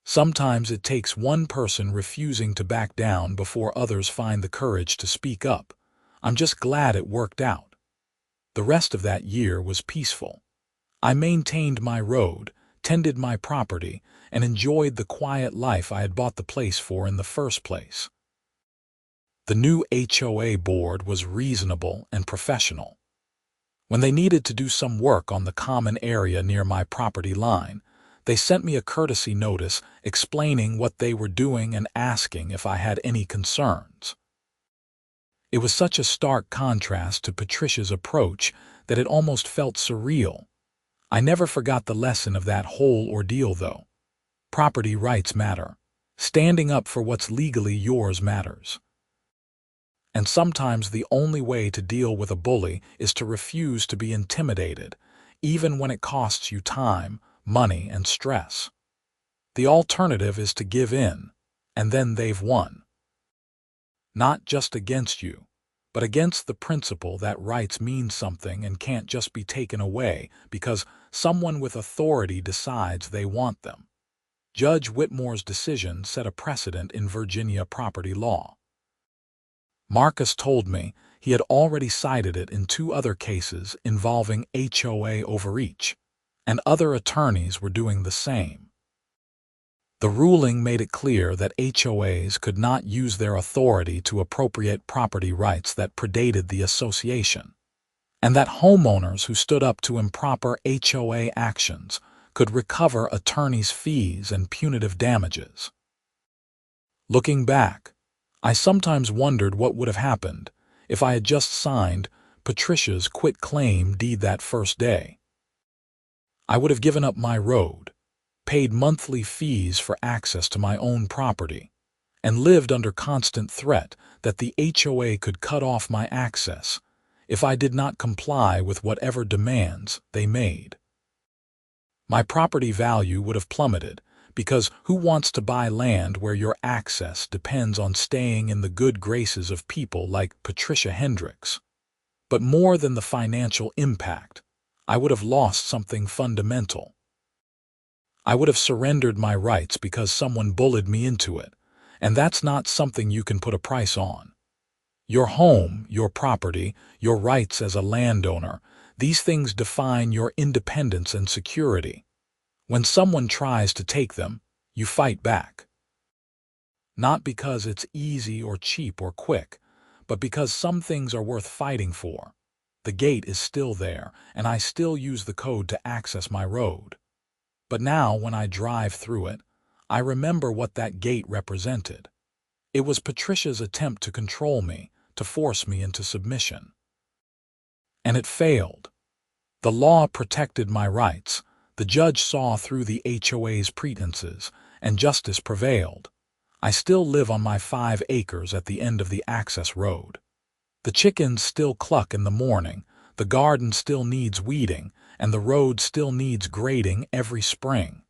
[SPEAKER 1] Sometimes it takes one person refusing to back down before others find the courage to speak up. I'm just glad it worked out. The rest of that year was peaceful. I maintained my road, tended my property, and enjoyed the quiet life I had bought the place for in the first place. The new HOA board was reasonable and professional. When they needed to do some work on the common area near my property line, they sent me a courtesy notice explaining what they were doing and asking if I had any concerns. It was such a stark contrast to Patricia's approach that it almost felt surreal. I never forgot the lesson of that whole ordeal, though. Property rights matter. Standing up for what's legally yours matters. And sometimes the only way to deal with a bully is to refuse to be intimidated, even when it costs you time, money, and stress. The alternative is to give in, and then they've won. not just against you, but against the principle that rights mean something and can't just be taken away because someone with authority decides they want them. Judge Whitmore's decision set a precedent in Virginia property law. Marcus told me he had already cited it in 2 other cases involving HOA overreach, and other attorneys were doing the same. The ruling made it clear that HOAs could not use their authority to appropriate property rights that predated the association, and that homeowners who stood up to improper HOA actions could recover attorneys' fees and punitive damages. Looking back, I sometimes wondered what would have happened if I had just signed Patricia's quitclaim deed that first day. I would have given up my road, paid monthly fees for access to my own property, and lived under constant threat that the HOA could cut off my access if I did not comply with whatever demands they made. My property value would have plummeted because who wants to buy land where your access depends on staying in the good graces of people like Patricia Hendricks? But more than the financial impact, I would have lost something fundamental. I would have surrendered my rights because someone bullied me into it, and that's not something you can put a price on. Your home, your property, your rights as a landowner, these things define your independence and security. When someone tries to take them, you fight back. Not because it's easy or cheap or quick, but because some things are worth fighting for. The gate is still there, and I still use the code to access my road. But now, when I drive through it, I remember what that gate represented. It was Patricia's attempt to control me, to force me into submission. And it failed. The law protected my rights. The judge saw through the HOA's pretenses, and justice prevailed. I still live on my 5 acres at the end of the access road. The chickens still cluck in the morning, the garden still needs weeding, and the road still needs grading every spring.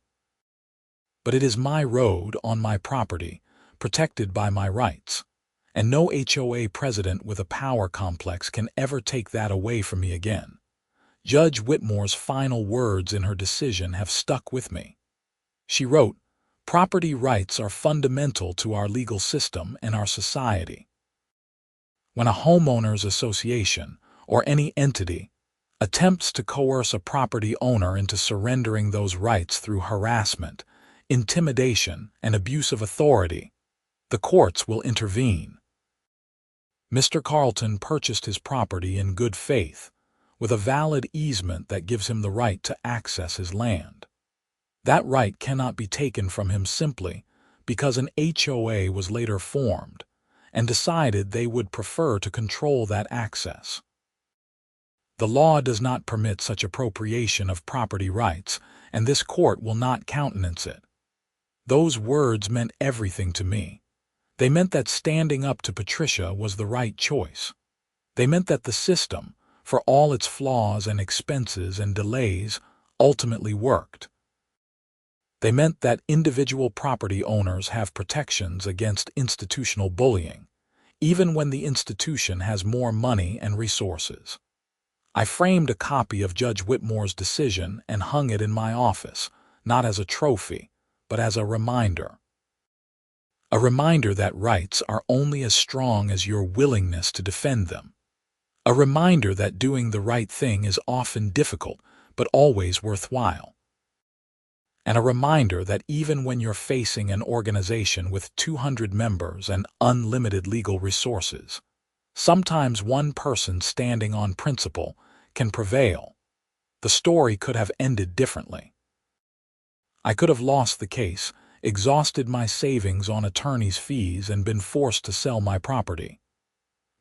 [SPEAKER 1] But it is my road on my property, protected by my rights, and no HOA president with a power complex can ever take that away from me again. Judge Whitmore's final words in her decision have stuck with me. She wrote, "Property rights are fundamental to our legal system and our society. When a homeowners association, or any entity, attempts to coerce a property owner into surrendering those rights through harassment, intimidation, and abuse of authority, the courts will intervene." Mr. Carlton purchased his property in good faith, with a valid easement that gives him the right to access his land. That right cannot be taken from him simply because an HOA was later formed and decided they would prefer to control that access. The law does not permit such appropriation of property rights, and this court will not countenance it. Those words meant everything to me. They meant that standing up to Patricia was the right choice. They meant that the system, for all its flaws and expenses and delays, ultimately worked. They meant that individual property owners have protections against institutional bullying, even when the institution has more money and resources. I framed a copy of Judge Whitmore's decision and hung it in my office, not as a trophy, but as a reminder. A reminder that rights are only as strong as your willingness to defend them. A reminder that doing the right thing is often difficult, but always worthwhile. And a reminder that even when you're facing an organization with 200 members and unlimited legal resources, sometimes one person standing on principle can prevail. The story could have ended differently. I could have lost the case, exhausted my savings on attorney's fees, and been forced to sell my property.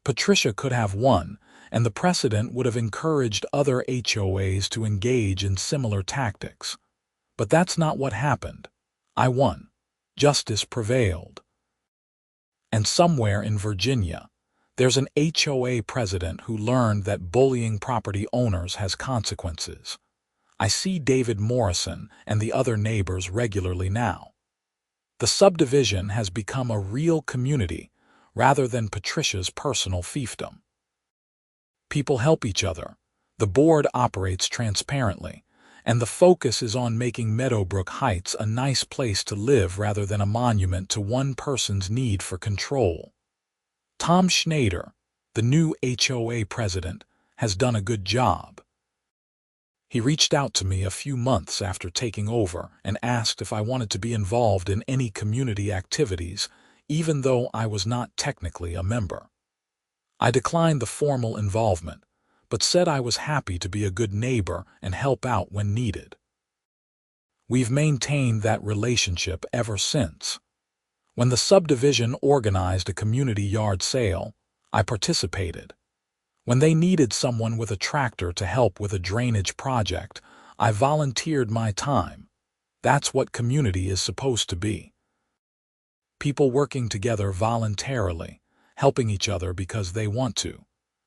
[SPEAKER 1] Patricia could have won, and the precedent would have encouraged other HOAs to engage in similar tactics. But that's not what happened. I won. Justice prevailed. And somewhere in Virginia, there's an HOA president who learned that bullying property owners has consequences. I see David Morrison and the other neighbors regularly now. The subdivision has become a real community, rather than Patricia's personal fiefdom. People help each other. The board operates transparently, and the focus is on making Meadowbrook Heights a nice place to live rather than a monument to one person's need for control. Tom Schneider, the new HOA president, has done a good job. He reached out to me a few months after taking over and asked if I wanted to be involved in any community activities, even though I was not technically a member. I declined the formal involvement, but said I was happy to be a good neighbor and help out when needed. We've maintained that relationship ever since. When the subdivision organized a community yard sale, I participated. When they needed someone with a tractor to help with a drainage project, I volunteered my time. That's what community is supposed to be. People working together voluntarily, helping each other because they want to,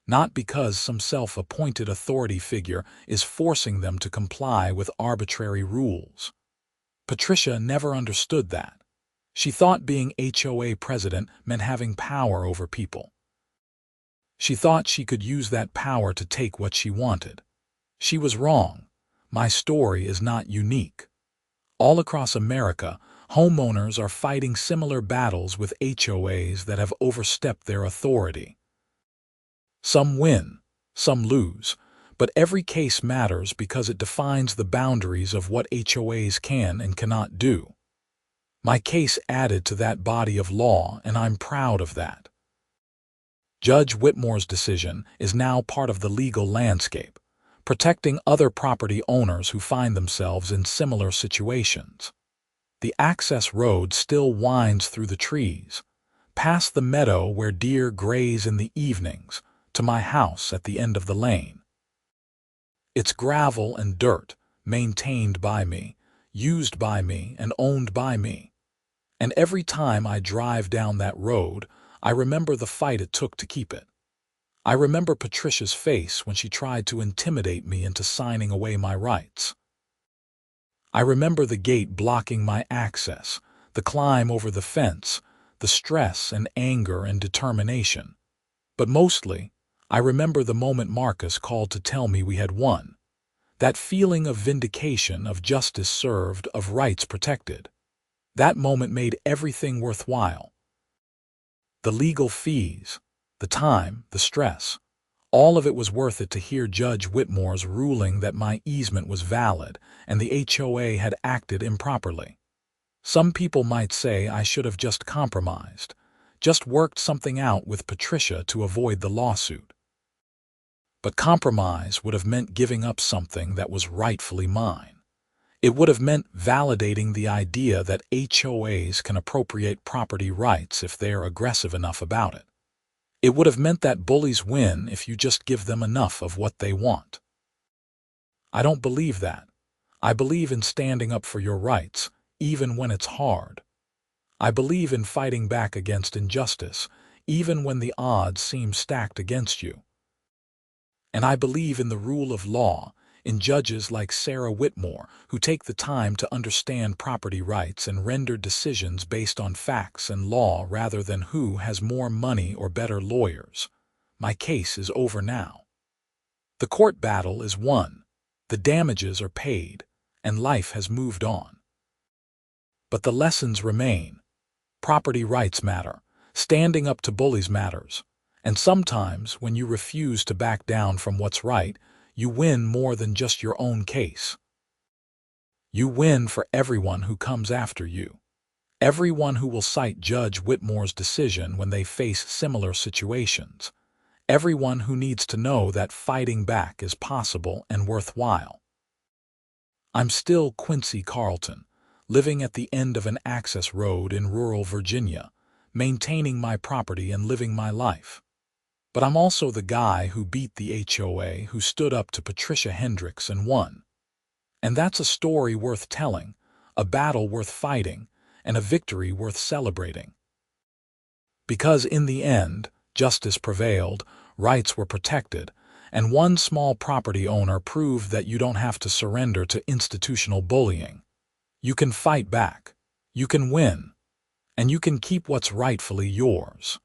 [SPEAKER 1] not because some self-appointed authority figure is forcing them to comply with arbitrary rules. Patricia never understood that. She thought being HOA president meant having power over people. She thought she could use that power to take what she wanted. She was wrong. My story is not unique. All across America, homeowners are fighting similar battles with HOAs that have overstepped their authority. Some win, some lose, but every case matters because it defines the boundaries of what HOAs can and cannot do. My case added to that body of law, and I'm proud of that. Judge Whitmore's decision is now part of the legal landscape, protecting other property owners who find themselves in similar situations. The access road still winds through the trees, past the meadow where deer graze in the evenings, to my house at the end of the lane. It's gravel and dirt, maintained by me, used by me, and owned by me. And every time I drive down that road, I remember the fight it took to keep it. I remember Patricia's face when she tried to intimidate me into signing away my rights. I remember the gate blocking my access, the climb over the fence, the stress and anger and determination. But mostly, I remember the moment Marcus called to tell me we had won. That feeling of vindication, of justice served, of rights protected. That moment made everything worthwhile. The legal fees, the time, the stress, all of it was worth it to hear Judge Whitmore's ruling that my easement was valid and the HOA had acted improperly. Some people might say I should have just compromised, just worked something out with Patricia to avoid the lawsuit. But compromise would have meant giving up something that was rightfully mine. It would have meant validating the idea that HOAs can appropriate property rights if they're aggressive enough about it. It would have meant that bullies win if you just give them enough of what they want. I don't believe that. I believe in standing up for your rights, even when it's hard. I believe in fighting back against injustice, even when the odds seem stacked against you. And I believe in the rule of law, in judges like Sarah Whitmore who take the time to understand property rights and render decisions based on facts and law rather than who has more money or better lawyers. My case is over now. The court battle is won, the damages are paid, and life has moved on. But the lessons remain. Property rights matter, standing up to bullies matters, and sometimes when you refuse to back down from what's right, you win more than just your own case. You win for everyone who comes after you. Everyone who will cite Judge Whitmore's decision when they face similar situations. Everyone who needs to know that fighting back is possible and worthwhile. I'm still Quincy Carlton, living at the end of an access road in rural Virginia, maintaining my property and living my life. But I'm also the guy who beat the HOA, who stood up to Patricia Hendricks and won. And that's a story worth telling, a battle worth fighting, and a victory worth celebrating. Because in the end, justice prevailed, rights were protected, and one small property owner proved that you don't have to surrender to institutional bullying. You can fight back, you can win, and you can keep what's rightfully yours.